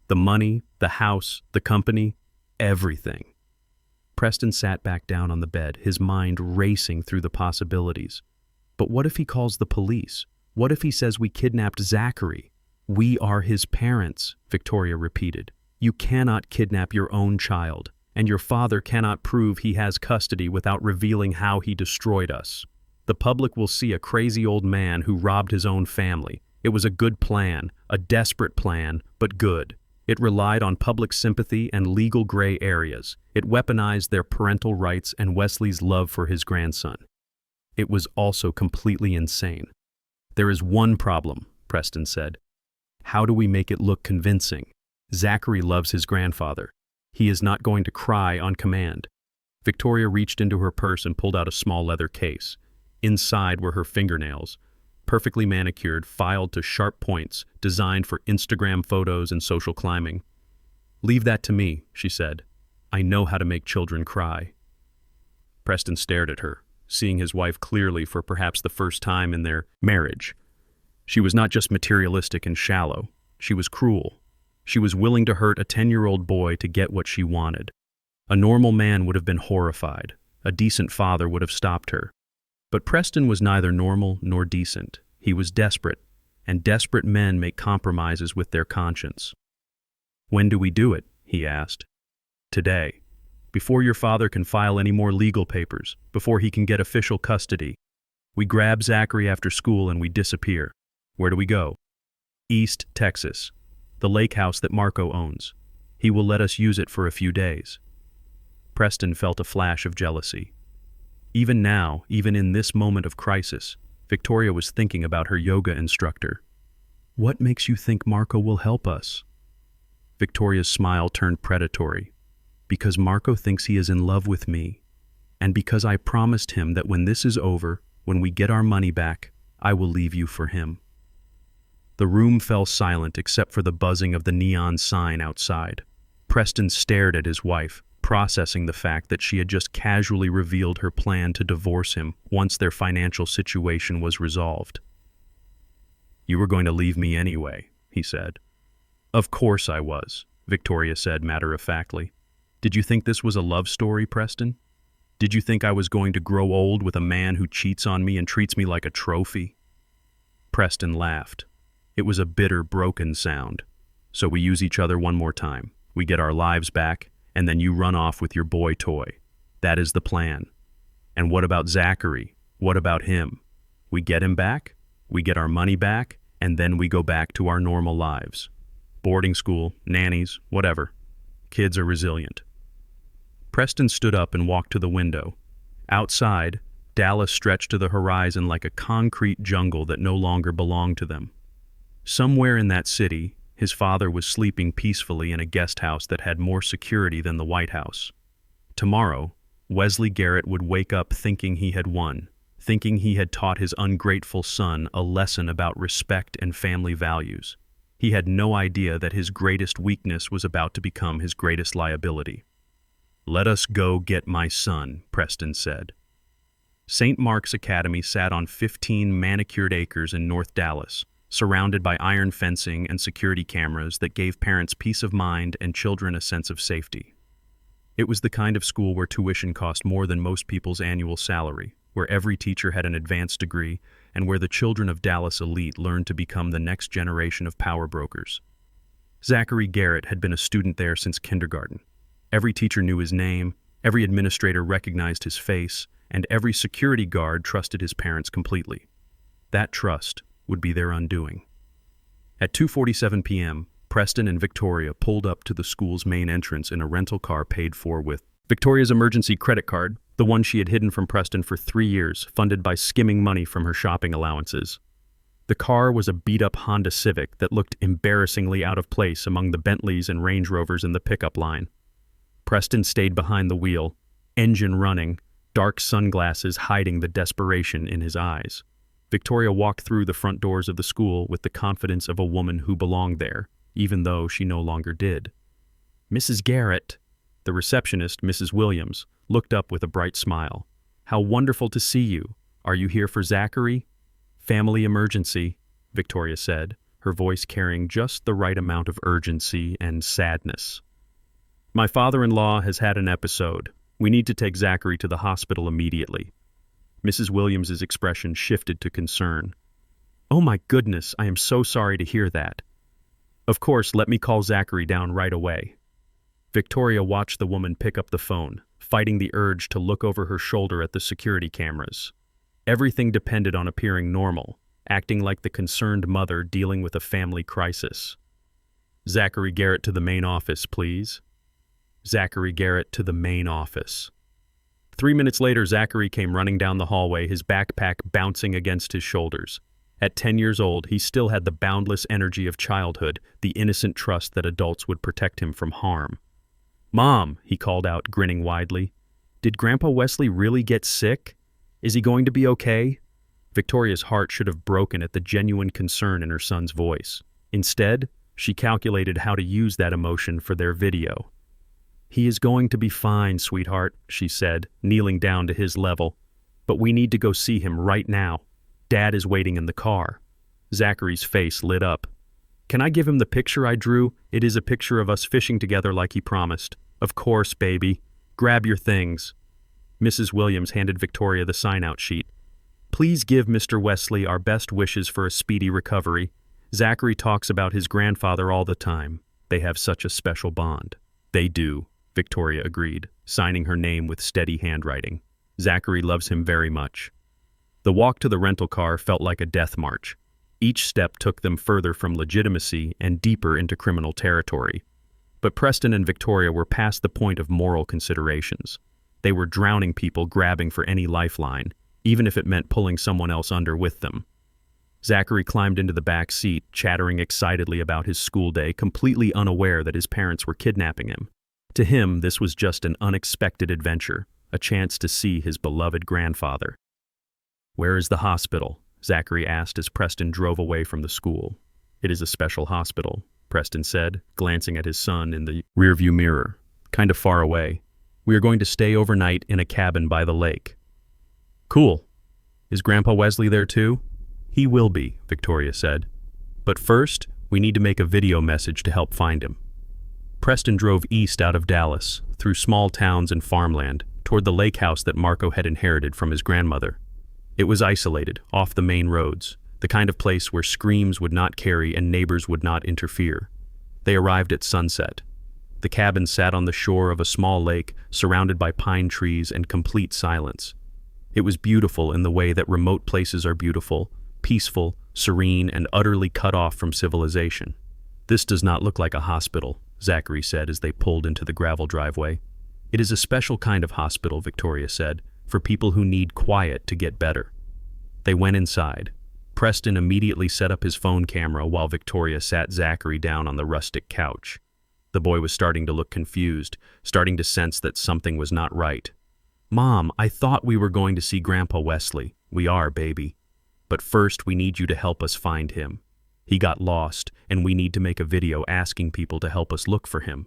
The money, the house, the company, everything. Preston sat back down on the bed, his mind racing through the possibilities. But what if he calls the police? What if he says we kidnapped Zachary? We are his parents, Victoria repeated. You cannot kidnap your own child, and your father cannot prove he has custody without revealing how he destroyed us. The public will see a crazy old man who robbed his own family. It was a good plan, a desperate plan, but good. It relied on public sympathy and legal gray areas. It weaponized their parental rights and Wesley's love for his grandson. It was also completely insane. There is one problem, Preston said. How do we make it look convincing? Zachary loves his grandfather. He is not going to cry on command. Victoria reached into her purse and pulled out a small leather case. Inside were her fingernails, perfectly manicured, filed to sharp points, designed for Instagram photos and social climbing. Leave that to me, she said. I know how to make children cry. Preston stared at her, seeing his wife clearly for perhaps the first time in their marriage. She was not just materialistic and shallow. She was cruel. She was willing to hurt a 10-year-old boy to get what she wanted. A normal man would have been horrified. A decent father would have stopped her. But Preston was neither normal nor decent. He was desperate, and desperate men make compromises with their conscience. When do we do it? He asked. Today. Before your father can file any more legal papers, before he can get official custody. We grab Zachary after school and we disappear. Where do we go? East Texas. The lake house that Marco owns. He will let us use it for a few days. Preston felt a flash of jealousy. Even now, even in this moment of crisis, Victoria was thinking about her yoga instructor. What makes you think Marco will help us? Victoria's smile turned predatory. Because Marco thinks he is in love with me, and because I promised him that when this is over, when we get our money back, I will leave you for him. The room fell silent except for the buzzing of the neon sign outside. Preston stared at his wife, processing the fact that she had just casually revealed her plan to divorce him once their financial situation was resolved. You were going to leave me anyway, he said. Of course I was, Victoria said matter-of-factly. Did you think this was a love story, Preston? Did you think I was going to grow old with a man who cheats on me and treats me like a trophy? Preston laughed. It was a bitter, broken sound. So we use each other one more time. We get our lives back, and then you run off with your boy toy. That is the plan. And what about Zachary? What about him? We get him back, we get our money back, and then we go back to our normal lives. Boarding school, nannies, whatever. Kids are resilient. Preston stood up and walked to the window. Outside, Dallas stretched to the horizon like a concrete jungle that no longer belonged to them. Somewhere in that city, his father was sleeping peacefully in a guest house that had more security than the White House. Tomorrow, Wesley Garrett would wake up thinking he had won, thinking he had taught his ungrateful son a lesson about respect and family values. He had no idea that his greatest weakness was about to become his greatest liability. Let us go get my son, Preston said. St. Mark's Academy sat on 15 manicured acres in North Dallas, surrounded by iron fencing and security cameras that gave parents peace of mind and children a sense of safety. It was the kind of school where tuition cost more than most people's annual salary, where every teacher had an advanced degree, and where the children of Dallas elite learned to become the next generation of power brokers. Zachary Garrett had been a student there since kindergarten. Every teacher knew his name, every administrator recognized his face, and every security guard trusted his parents completely. That trust would be their undoing. At 2:47 p.m., Preston and Victoria pulled up to the school's main entrance in a rental car paid for with Victoria's emergency credit card, the one she had hidden from Preston for 3 years, funded by skimming money from her shopping allowances. The car was a beat-up Honda Civic that looked embarrassingly out of place among the Bentleys and Range Rovers in the pickup line. Preston stayed behind the wheel, engine running, dark sunglasses hiding the desperation in his eyes. Victoria walked through the front doors of the school with the confidence of a woman who belonged there, even though she no longer did. "Mrs. Garrett," the receptionist, Mrs. Williams, looked up with a bright smile. "How wonderful to see you. Are you here for Zachary?" "Family emergency," Victoria said, her voice carrying just the right amount of urgency and sadness. "My father-in-law has had an episode. We need to take Zachary to the hospital immediately." Mrs. Williams's expression shifted to concern. "Oh my goodness, I am so sorry to hear that. Of course, let me call Zachary down right away." Victoria watched the woman pick up the phone, fighting the urge to look over her shoulder at the security cameras. Everything depended on appearing normal, acting like the concerned mother dealing with a family crisis. "Zachary Garrett to the main office, please." Zachary Garrett to the main office. 3 minutes later, Zachary came running down the hallway, his backpack bouncing against his shoulders. At 10 years old, he still had the boundless energy of childhood, the innocent trust that adults would protect him from harm. "Mom," he called out, grinning widely. "Did Grandpa Wesley really get sick? Is he going to be okay?" Victoria's heart should have broken at the genuine concern in her son's voice. Instead, she calculated how to use that emotion for their video. "He is going to be fine, sweetheart," she said, kneeling down to his level. "But we need to go see him right now. Dad is waiting in the car." Zachary's face lit up. "Can I give him the picture I drew? It is a picture of us fishing together like he promised." "Of course, baby. Grab your things." Mrs. Williams handed Victoria the sign-out sheet. "Please give Mr. Wesley our best wishes for a speedy recovery. Zachary talks about his grandfather all the time. They have such a special bond." "They do," Victoria agreed, signing her name with steady handwriting. "Zachary loves him very much." The walk to the rental car felt like a death march. Each step took them further from legitimacy and deeper into criminal territory. But Preston and Victoria were past the point of moral considerations. They were drowning people grabbing for any lifeline, even if it meant pulling someone else under with them. Zachary climbed into the back seat, chattering excitedly about his school day, completely unaware that his parents were kidnapping him. To him, this was just an unexpected adventure, a chance to see his beloved grandfather. "Where is the hospital?" Zachary asked as Preston drove away from the school. "It is a special hospital," Preston said, glancing at his son in the rearview mirror. "Kind of far away. We are going to stay overnight in a cabin by the lake." "Cool. Is Grandpa Wesley there too?" "He will be," Victoria said. "But first, we need to make a video message to help find him." Preston drove east out of Dallas, through small towns and farmland, toward the lake house that Marco had inherited from his grandmother. It was isolated, off the main roads, the kind of place where screams would not carry and neighbors would not interfere. They arrived at sunset. The cabin sat on the shore of a small lake, surrounded by pine trees and complete silence. It was beautiful in the way that remote places are beautiful, peaceful, serene, and utterly cut off from civilization. "This does not look like a hospital," Zachary said as they pulled into the gravel driveway. "It is a special kind of hospital," Victoria said, "for people who need quiet to get better." They went inside. Preston immediately set up his phone camera while Victoria sat Zachary down on the rustic couch. The boy was starting to look confused, starting to sense that something was not right. "Mom, I thought we were going to see Grandpa Wesley." "We are, baby. But first we need you to help us find him. He got lost, and we need to make a video asking people to help us look for him."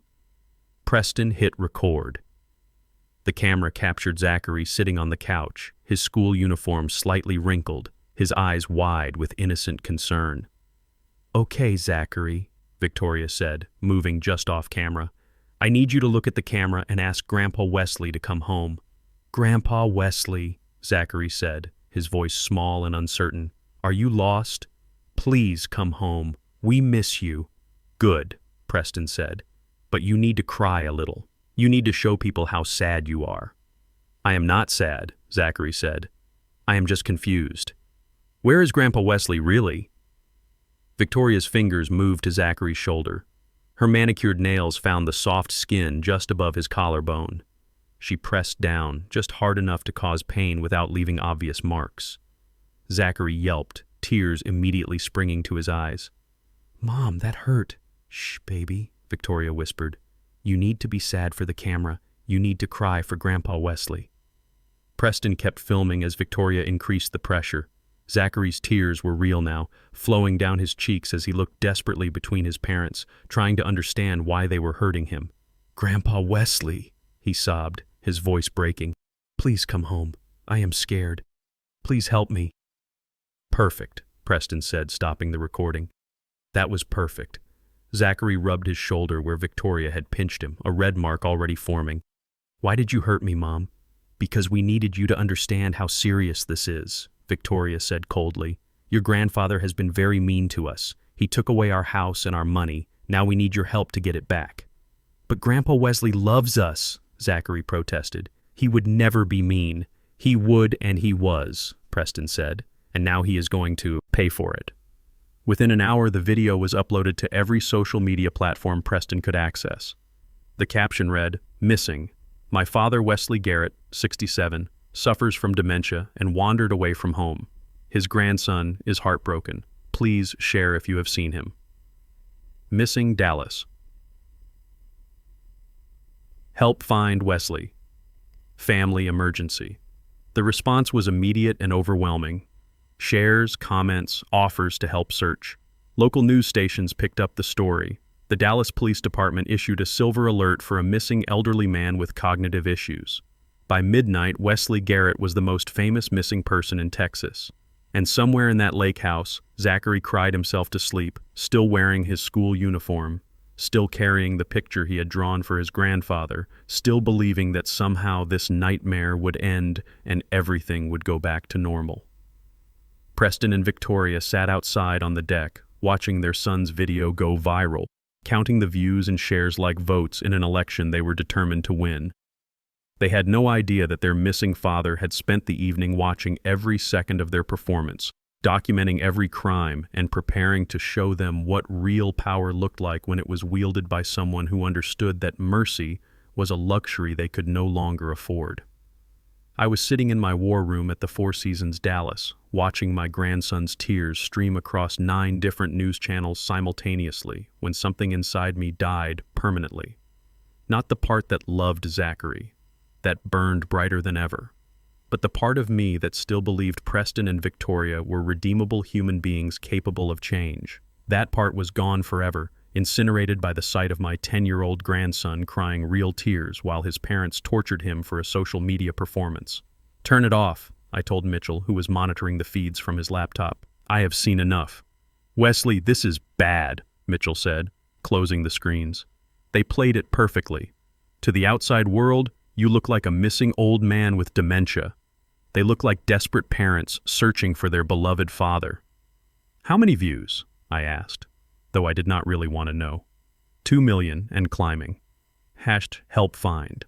Preston hit record. The camera captured Zachary sitting on the couch, his school uniform slightly wrinkled, his eyes wide with innocent concern. "Okay, Zachary," Victoria said, moving just off camera. "I need you to look at the camera and ask Grandpa Wesley to come home." "Grandpa Wesley," Zachary said, his voice small and uncertain. "Are you lost? Please come home. We miss you." "Good," Preston said. "But you need to cry a little. You need to show people how sad you are." "I am not sad," Zachary said. "I am just confused. Where is Grandpa Wesley really?" Victoria's fingers moved to Zachary's shoulder. Her manicured nails found the soft skin just above his collarbone. She pressed down, just hard enough to cause pain without leaving obvious marks. Zachary yelped, tears immediately springing to his eyes. "Mom, that hurt." "Shh, baby," Victoria whispered. "You need to be sad for the camera. You need to cry for Grandpa Wesley." Preston kept filming as Victoria increased the pressure. Zachary's tears were real now, flowing down his cheeks as he looked desperately between his parents, trying to understand why they were hurting him. "Grandpa Wesley," he sobbed, his voice breaking. "Please come home. I am scared. Please help me." "Perfect," Preston said, stopping the recording. That was perfect. Zachary rubbed his shoulder where Victoria had pinched him, a red mark already forming. "Why did you hurt me, Mom?" "Because we needed you to understand how serious this is," Victoria said coldly. "Your grandfather has been very mean to us. He took away our house and our money. Now we need your help to get it back." "But Grandpa Wesley loves us," Zachary protested. "He would never be mean." "He would and he was," Preston said, "and now he is going to pay for it." Within an hour, the video was uploaded to every social media platform Preston could access. The caption read, "Missing. My father, Wesley Garrett, 67, suffers from dementia and wandered away from home. His grandson is heartbroken. Please share if you have seen him." Missing Dallas. Help find Wesley. Family emergency. The response was immediate and overwhelming. Shares, comments, offers to help search. Local news stations picked up the story. The Dallas Police Department issued a silver alert for a missing elderly man with cognitive issues. By midnight, Wesley Garrett was the most famous missing person in Texas. And somewhere in that lake house, Zachary cried himself to sleep, still wearing his school uniform, still carrying the picture he had drawn for his grandfather, still believing that somehow this nightmare would end and everything would go back to normal. Preston and Victoria sat outside on the deck, watching their son's video go viral, counting the views and shares like votes in an election they were determined to win. They had no idea that their missing father had spent the evening watching every second of their performance, documenting every crime and preparing to show them what real power looked like when it was wielded by someone who understood that mercy was a luxury they could no longer afford. I was sitting in my war room at the Four Seasons Dallas, watching my grandson's tears stream across 9 different news channels simultaneously when something inside me died permanently. Not the part that loved Zachary, that burned brighter than ever, but the part of me that still believed Preston and Victoria were redeemable human beings capable of change. That part was gone forever, incinerated by the sight of my 10-year-old grandson crying real tears while his parents tortured him for a social media performance. "Turn it off," I told Mitchell, who was monitoring the feeds from his laptop. "I have seen enough." "Wesley, this is bad," Mitchell said, closing the screens. "They played it perfectly. To the outside world, you look like a missing old man with dementia. They look like desperate parents searching for their beloved father." "How many views?" I asked, though I did not really want to know. 2 million and climbing. #HelpFind.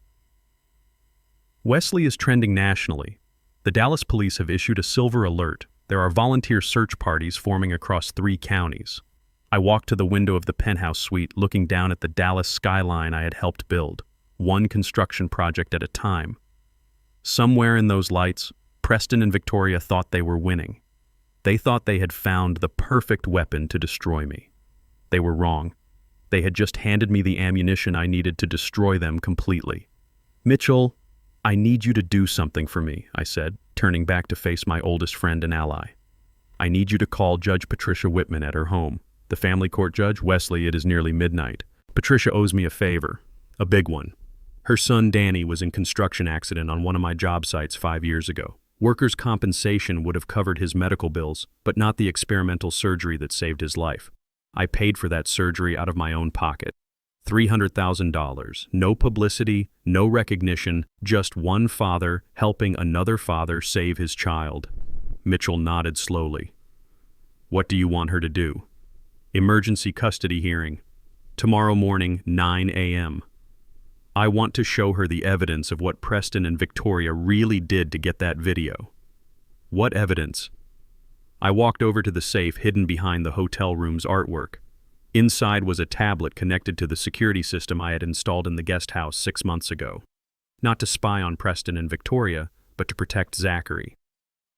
Wesley is trending nationally. The Dallas police have issued a silver alert. There are volunteer search parties forming across 3 counties. I walked to the window of the penthouse suite, looking down at the Dallas skyline I had helped build, one construction project at a time. Somewhere in those lights, Preston and Victoria thought they were winning. They thought they had found the perfect weapon to destroy me. They were wrong. They had just handed me the ammunition I needed to destroy them completely. "Mitchell, I need you to do something for me," I said, turning back to face my oldest friend and ally. "I need you to call Judge Patricia Whitman at her home. The family court judge, Wesley, it is nearly midnight. Patricia owes me a favor, a big one. Her son Danny was in a construction accident on one of my job sites 5 years ago. Workers' compensation would have covered his medical bills, but not the experimental surgery that saved his life. I paid for that surgery out of my own pocket. $300,000. No publicity, no recognition, just one father helping another father save his child." Mitchell nodded slowly. "What do you want her to do?" "Emergency custody hearing. Tomorrow morning, 9 a.m. I want to show her the evidence of what Preston and Victoria really did to get that video." "What evidence?" I walked over to the safe hidden behind the hotel room's artwork. Inside was a tablet connected to the security system I had installed in the guest house 6 months ago. Not to spy on Preston and Victoria, but to protect Zachary.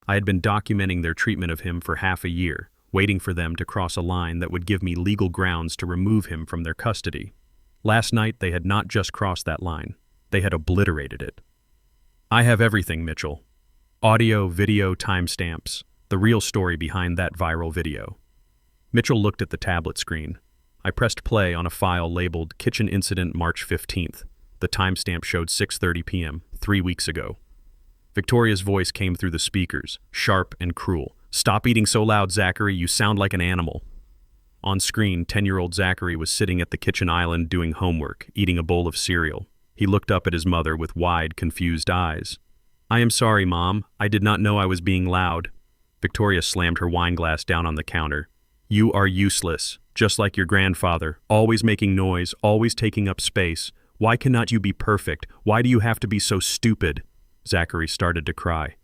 I had been documenting their treatment of him for half a year, waiting for them to cross a line that would give me legal grounds to remove him from their custody. Last night, they had not just crossed that line. They had obliterated it. I have everything, Mitchell. Audio, video, timestamps. The real story behind that viral video. Mitchell looked at the tablet screen. I pressed play on a file labeled Kitchen Incident March 15th. The timestamp showed 6:30 p.m., 3 weeks ago. Victoria's voice came through the speakers, sharp and cruel. "Stop eating so loud, Zachary. You sound like an animal." On screen, 10-year-old Zachary was sitting at the kitchen island doing homework, eating a bowl of cereal. He looked up at his mother with wide, confused eyes. "I am sorry, Mom. I did not know I was being loud." Victoria slammed her wine glass down on the counter. "You are useless, just like your grandfather, always making noise, always taking up space. Why cannot you be perfect? Why do you have to be so stupid?" Zachary started to cry.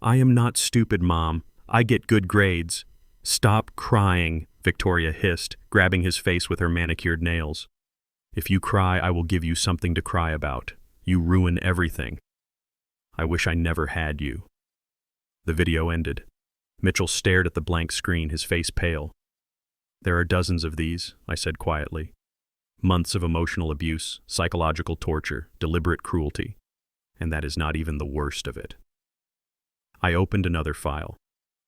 "I am not stupid, Mom. I get good grades." "Stop crying," Victoria hissed, grabbing his face with her manicured nails. "If you cry, I will give you something to cry about. You ruin everything. I wish I never had you." The video ended. Mitchell stared at the blank screen, his face pale. "There are dozens of these," I said quietly. "Months of emotional abuse, psychological torture, deliberate cruelty. And that is not even the worst of it." I opened another file.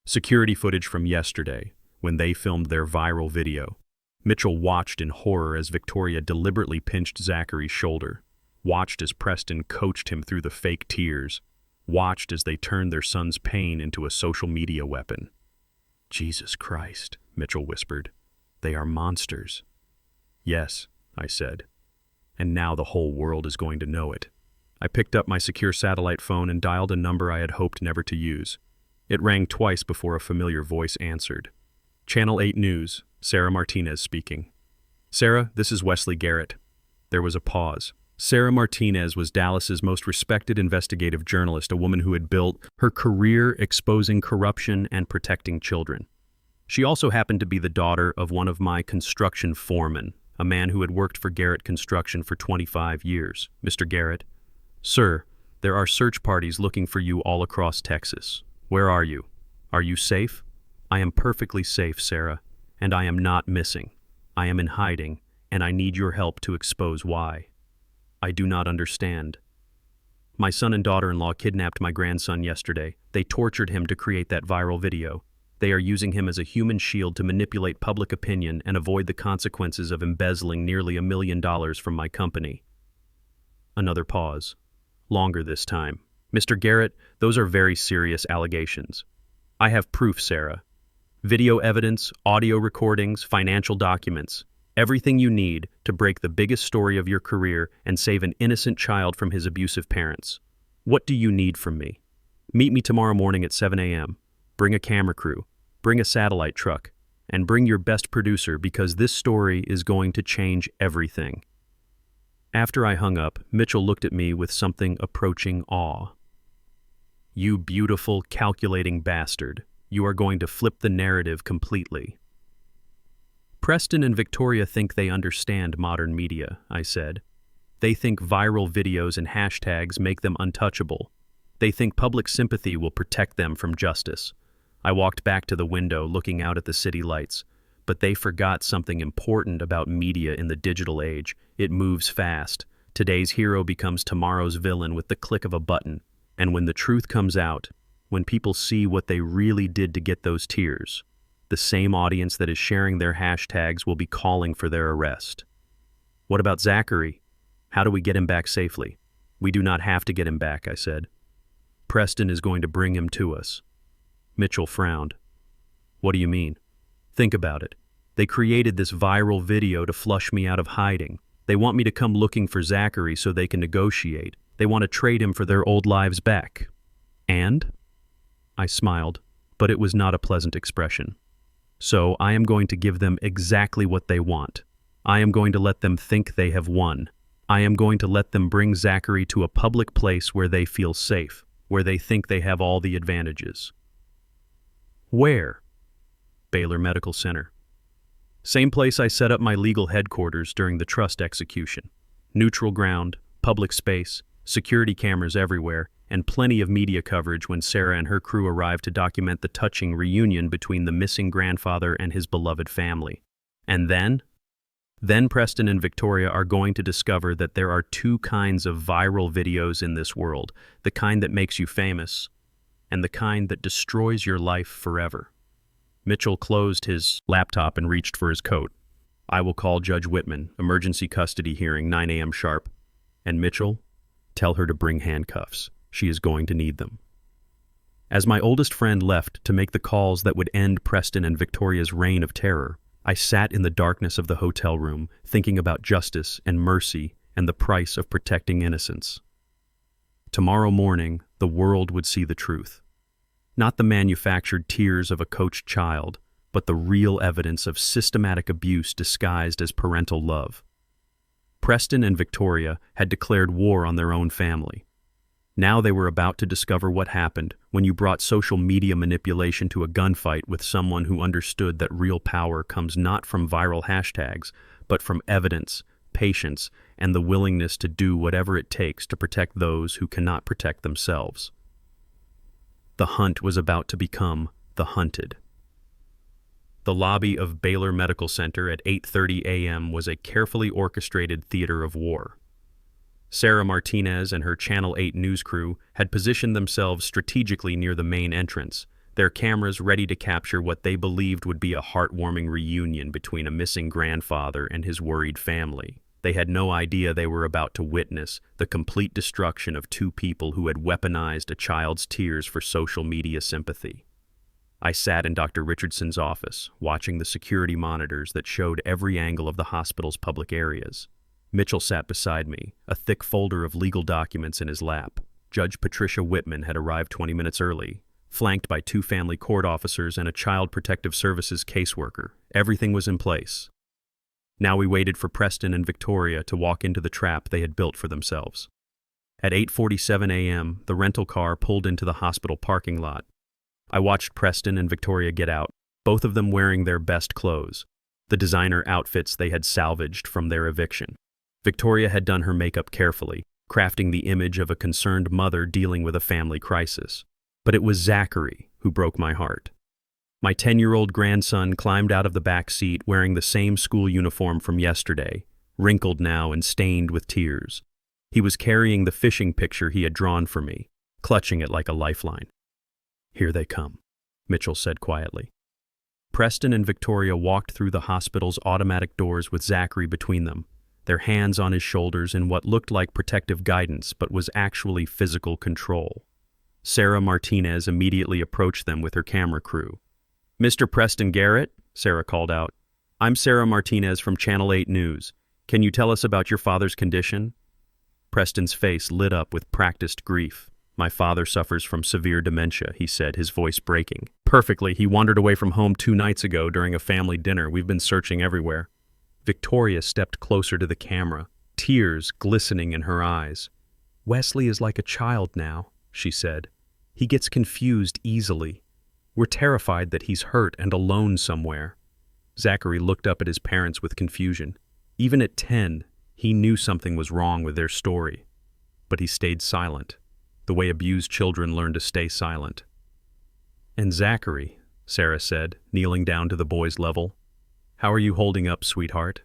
Security footage from yesterday, when they filmed their viral video. Mitchell watched in horror as Victoria deliberately pinched Zachary's shoulder, watched as Preston coached him through the fake tears, watched as they turned their son's pain into a social media weapon. "Jesus Christ," Mitchell whispered. "They are monsters." "Yes," I said. "And now the whole world is going to know it." I picked up my secure satellite phone and dialed a number I had hoped never to use. It rang twice before a familiar voice answered. "Channel 8 News, Sarah Martinez speaking." "Sarah, this is Wesley Garrett." There was a pause. Sarah Martinez was Dallas's most respected investigative journalist, a woman who had built her career exposing corruption and protecting children. She also happened to be the daughter of one of my construction foremen, a man who had worked for Garrett Construction for 25 years. "Mr. Garrett." "Sir, there are search parties looking for you all across Texas. Where are you? Are you safe?" "I am perfectly safe, Sarah, and I am not missing. I am in hiding, and I need your help to expose why." "I do not understand." "My son and daughter-in-law kidnapped my grandson yesterday. They tortured him to create that viral video. They are using him as a human shield to manipulate public opinion and avoid the consequences of embezzling nearly $1 million from my company." Another pause. Longer this time. "Mr. Garrett, those are very serious allegations." "I have proof, Sarah. Video evidence, audio recordings, financial documents. Everything you need to break the biggest story of your career and save an innocent child from his abusive parents. What do you need from me? Meet me tomorrow morning at 7 a.m. Bring a camera crew. Bring a satellite truck. And bring your best producer, because this story is going to change everything." After I hung up, Mitchell looked at me with something approaching awe. "You beautiful, calculating bastard. You are going to flip the narrative completely." "Preston and Victoria think they understand modern media," I said. "They think viral videos and hashtags make them untouchable. They think public sympathy will protect them from justice." I walked back to the window, looking out at the city lights. But they forgot something important about media in the digital age. It moves fast. Today's hero becomes tomorrow's villain with the click of a button. And when the truth comes out, when people see what they really did to get those tears, the same audience that is sharing their hashtags will be calling for their arrest. "What about Zachary? How do we get him back safely?" "We do not have to get him back," I said. "Preston is going to bring him to us." Mitchell frowned. "What do you mean?" "Think about it. They created this viral video to flush me out of hiding. They want me to come looking for Zachary so they can negotiate. They want to trade him for their old lives back. And?" I smiled, but it was not a pleasant expression. "So I am going to give them exactly what they want. I am going to let them think they have won. I am going to let them bring Zachary to a public place where they feel safe, where they think they have all the advantages." "Where?" "Baylor Medical Center. Same place I set up my legal headquarters during the trust execution. Neutral ground, public space, security cameras everywhere, and plenty of media coverage when Sarah and her crew arrived to document the touching reunion between the missing grandfather and his beloved family. And then? Then Preston and Victoria are going to discover that there are two kinds of viral videos in this world, the kind that makes you famous and the kind that destroys your life forever. Mitchell closed his laptop and reached for his coat. I will call Judge Whitman, emergency custody hearing, 9 a.m. sharp. And Mitchell, tell her to bring handcuffs. She is going to need them. As my oldest friend left to make the calls that would end Preston and Victoria's reign of terror, I sat in the darkness of the hotel room thinking about justice and mercy and the price of protecting innocence. Tomorrow morning, the world would see the truth. Not the manufactured tears of a coached child, but the real evidence of systematic abuse disguised as parental love. Preston and Victoria had declared war on their own family. Now they were about to discover what happened when you brought social media manipulation to a gunfight with someone who understood that real power comes not from viral hashtags, but from evidence, patience, and the willingness to do whatever it takes to protect those who cannot protect themselves. The hunt was about to become the hunted. The lobby of Baylor Medical Center at 8:30 a.m. was a carefully orchestrated theater of war. Sarah Martinez and her Channel 8 news crew had positioned themselves strategically near the main entrance, their cameras ready to capture what they believed would be a heartwarming reunion between a missing grandfather and his worried family. They had no idea they were about to witness the complete destruction of two people who had weaponized a child's tears for social media sympathy. I sat in Dr. Richardson's office, watching the security monitors that showed every angle of the hospital's public areas. Mitchell sat beside me, a thick folder of legal documents in his lap. Judge Patricia Whitman had arrived 20 minutes early, flanked by 2 family court officers and a Child Protective Services caseworker. Everything was in place. Now we waited for Preston and Victoria to walk into the trap they had built for themselves. At 8:47 a.m., the rental car pulled into the hospital parking lot. I watched Preston and Victoria get out, both of them wearing their best clothes, the designer outfits they had salvaged from their eviction. Victoria had done her makeup carefully, crafting the image of a concerned mother dealing with a family crisis. But it was Zachary who broke my heart. My 10-year-old grandson climbed out of the back seat wearing the same school uniform from yesterday, wrinkled now and stained with tears. He was carrying the fishing picture he had drawn for me, clutching it like a lifeline. "Here they come," Mitchell said quietly. Preston and Victoria walked through the hospital's automatic doors with Zachary between them, their hands on his shoulders in what looked like protective guidance but was actually physical control. Sarah Martinez immediately approached them with her camera crew. "Mr. Preston Garrett," Sarah called out. "I'm Sarah Martinez from Channel 8 News. Can you tell us about your father's condition?" Preston's face lit up with practiced grief. "My father suffers from severe dementia," he said, his voice breaking. "Perfectly. He wandered away from home 2 nights ago during a family dinner. We've been searching everywhere." Victoria stepped closer to the camera, tears glistening in her eyes. "Wesley is like a child now," she said. "He gets confused easily. We're terrified that he's hurt and alone somewhere." Zachary looked up at his parents with confusion. Even at 10, he knew something was wrong with their story. But he stayed silent, the way abused children learn to stay silent. "And Zachary," Sarah said, kneeling down to the boy's level, "how are you holding up, sweetheart?"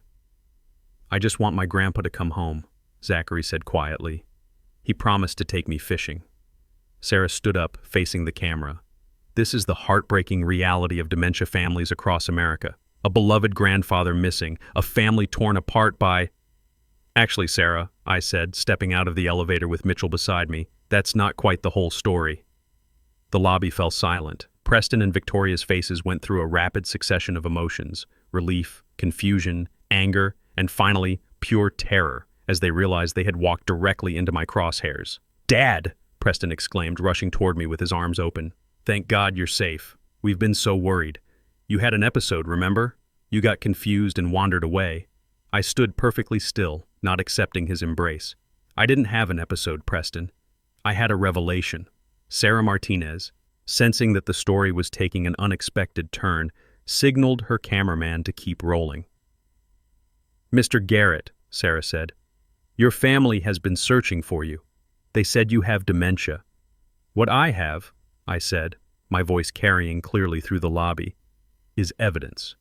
"I just want my grandpa to come home," Zachary said quietly. "He promised to take me fishing." Sarah stood up, facing the camera. "This is the heartbreaking reality of dementia families across America. A beloved grandfather missing, a family torn apart by—" "Actually, Sarah," I said, stepping out of the elevator with Mitchell beside me, "that's not quite the whole story." The lobby fell silent. Preston and Victoria's faces went through a rapid succession of emotions: relief, confusion, anger, and finally, pure terror, as they realized they had walked directly into my crosshairs. "Dad!" Preston exclaimed, rushing toward me with his arms open. "Thank God you're safe. We've been so worried. You had an episode, remember? You got confused and wandered away." I stood perfectly still, not accepting his embrace. "I didn't have an episode, Preston. I had a revelation." Sarah Martinez, sensing that the story was taking an unexpected turn, signaled her cameraman to keep rolling. "Mr. Garrett," Sarah said, "your family has been searching for you. They said you have dementia." "What I have," I said, my voice carrying clearly through the lobby, "is evidence.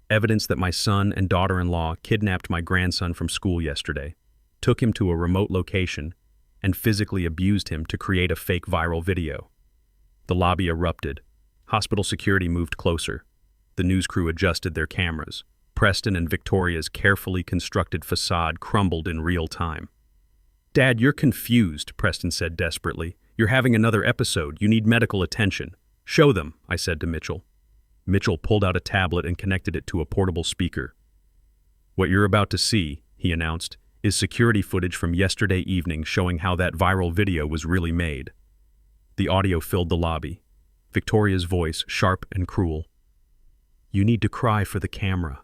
Evidence that my son and daughter-in-law kidnapped my grandson from school yesterday, took him to a remote location, and physically abused him to create a fake viral video. The lobby erupted. Hospital security moved closer. The news crew adjusted their cameras. Preston and Victoria's carefully constructed facade crumbled in real time. "Dad, you're confused," Preston said desperately. "You're having another episode. You need medical attention." "Show them," I said to Mitchell. Mitchell pulled out a tablet and connected it to a portable speaker. "What you're about to see," he announced, "is security footage from yesterday evening showing how that viral video was really made." The audio filled the lobby. Victoria's voice, sharp and cruel. "You need to cry for the camera.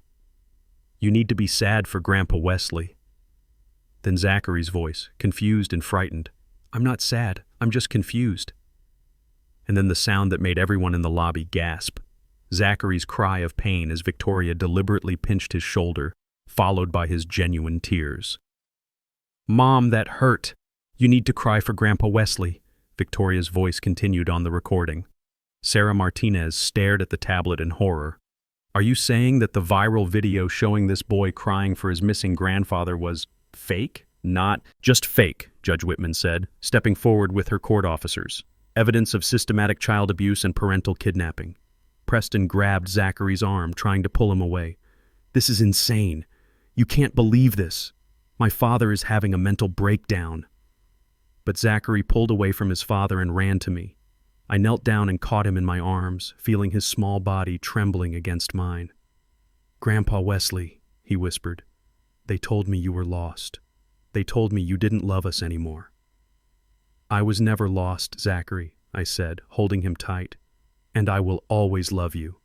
You need to be sad for Grandpa Wesley." Then Zachary's voice, confused and frightened. "I'm not sad, I'm just confused." And then the sound that made everyone in the lobby gasp. Zachary's cry of pain as Victoria deliberately pinched his shoulder, followed by his genuine tears. "Mom, that hurt. You need to cry for Grandpa Wesley," Victoria's voice continued on the recording. Sarah Martinez stared at the tablet in horror. "Are you saying that the viral video showing this boy crying for his missing grandfather was fake?" "Not just fake," Judge Whitman said, stepping forward with her court officers. "Evidence of systematic child abuse and parental kidnapping." Preston grabbed Zachary's arm, trying to pull him away. "This is insane. You can't believe this. My father is having a mental breakdown." But Zachary pulled away from his father and ran to me. I knelt down and caught him in my arms, feeling his small body trembling against mine. "Grandpa Wesley," he whispered, "they told me you were lost. They told me you didn't love us anymore." "I was never lost, Zachary," I said, holding him tight, "and I will always love you."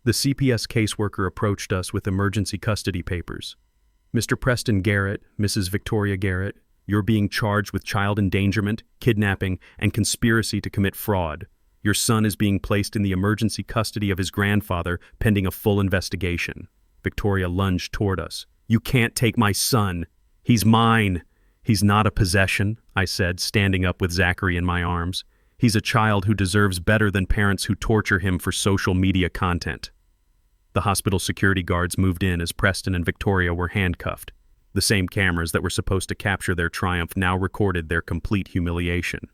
The CPS caseworker approached us with emergency custody papers. "Mr. Preston Garrett, Mrs. Victoria Garrett, you're being charged with child endangerment, kidnapping, and conspiracy to commit fraud. Your son is being placed in the emergency custody of his grandfather pending a full investigation." Victoria lunged toward us. "You can't take my son. He's mine." "He's not a possession," I said, standing up with Zachary in my arms. "He's a child who deserves better than parents who torture him for social media content." The hospital security guards moved in as Preston and Victoria were handcuffed. The same cameras that were supposed to capture their triumph now recorded their complete humiliation.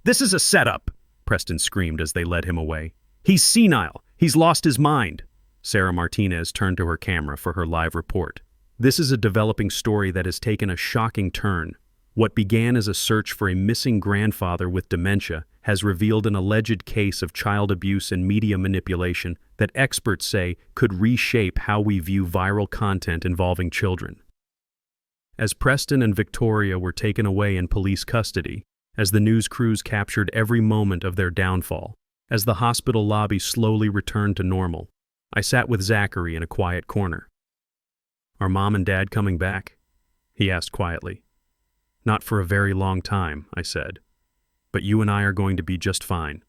"This is a setup," Preston screamed as they led him away. "He's senile. He's lost his mind." Sarah Martinez turned to her camera for her live report. "This is a developing story that has taken a shocking turn. What began as a search for a missing grandfather with dementia has revealed an alleged case of child abuse and media manipulation that experts say could reshape how we view viral content involving children." As Preston and Victoria were taken away in police custody, as the news crews captured every moment of their downfall, as the hospital lobby slowly returned to normal, I sat with Zachary in a quiet corner. "Are Mom and Dad coming back?" he asked quietly. "Not for a very long time," I said. "But you and I are going to be just fine.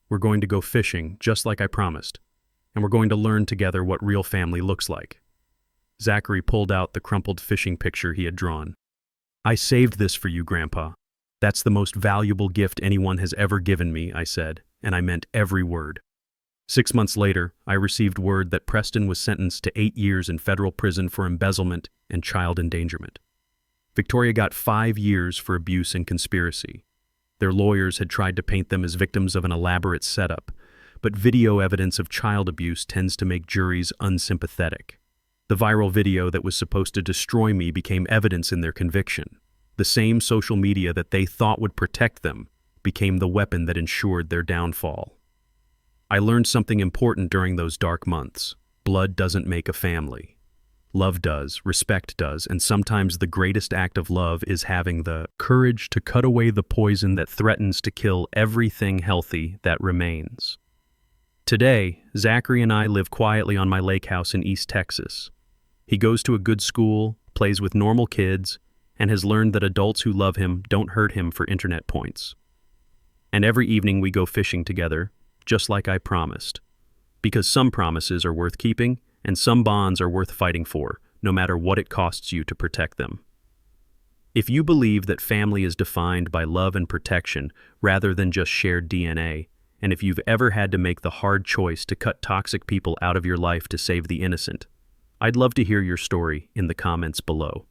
We're going to go fishing, just like I promised, and we're going to learn together what real family looks like." Zachary pulled out the crumpled fishing picture he had drawn. "I saved this for you, Grandpa. That's the most valuable gift anyone has ever given me," I said, and I meant every word. 6 months later, I received word that Preston was sentenced to 8 years in federal prison for embezzlement and child endangerment. Victoria got 5 years for abuse and conspiracy. Their lawyers had tried to paint them as victims of an elaborate setup, but video evidence of child abuse tends to make juries unsympathetic. The viral video that was supposed to destroy me became evidence in their conviction. The same social media that they thought would protect them became the weapon that ensured their downfall. I learned something important during those dark months. Blood doesn't make a family. Love does, respect does, and sometimes the greatest act of love is having the courage to cut away the poison that threatens to kill everything healthy that remains. Today, Zachary and I live quietly on my lake house in East Texas. He goes to a good school, plays with normal kids, and has learned that adults who love him don't hurt him for internet points. And every evening we go fishing together, just like I promised. Because some promises are worth keeping, and some bonds are worth fighting for, no matter what it costs you to protect them. If you believe that family is defined by love and protection rather than just shared DNA, and if you've ever had to make the hard choice to cut toxic people out of your life to save the innocent. I'd love to hear your story in the comments below.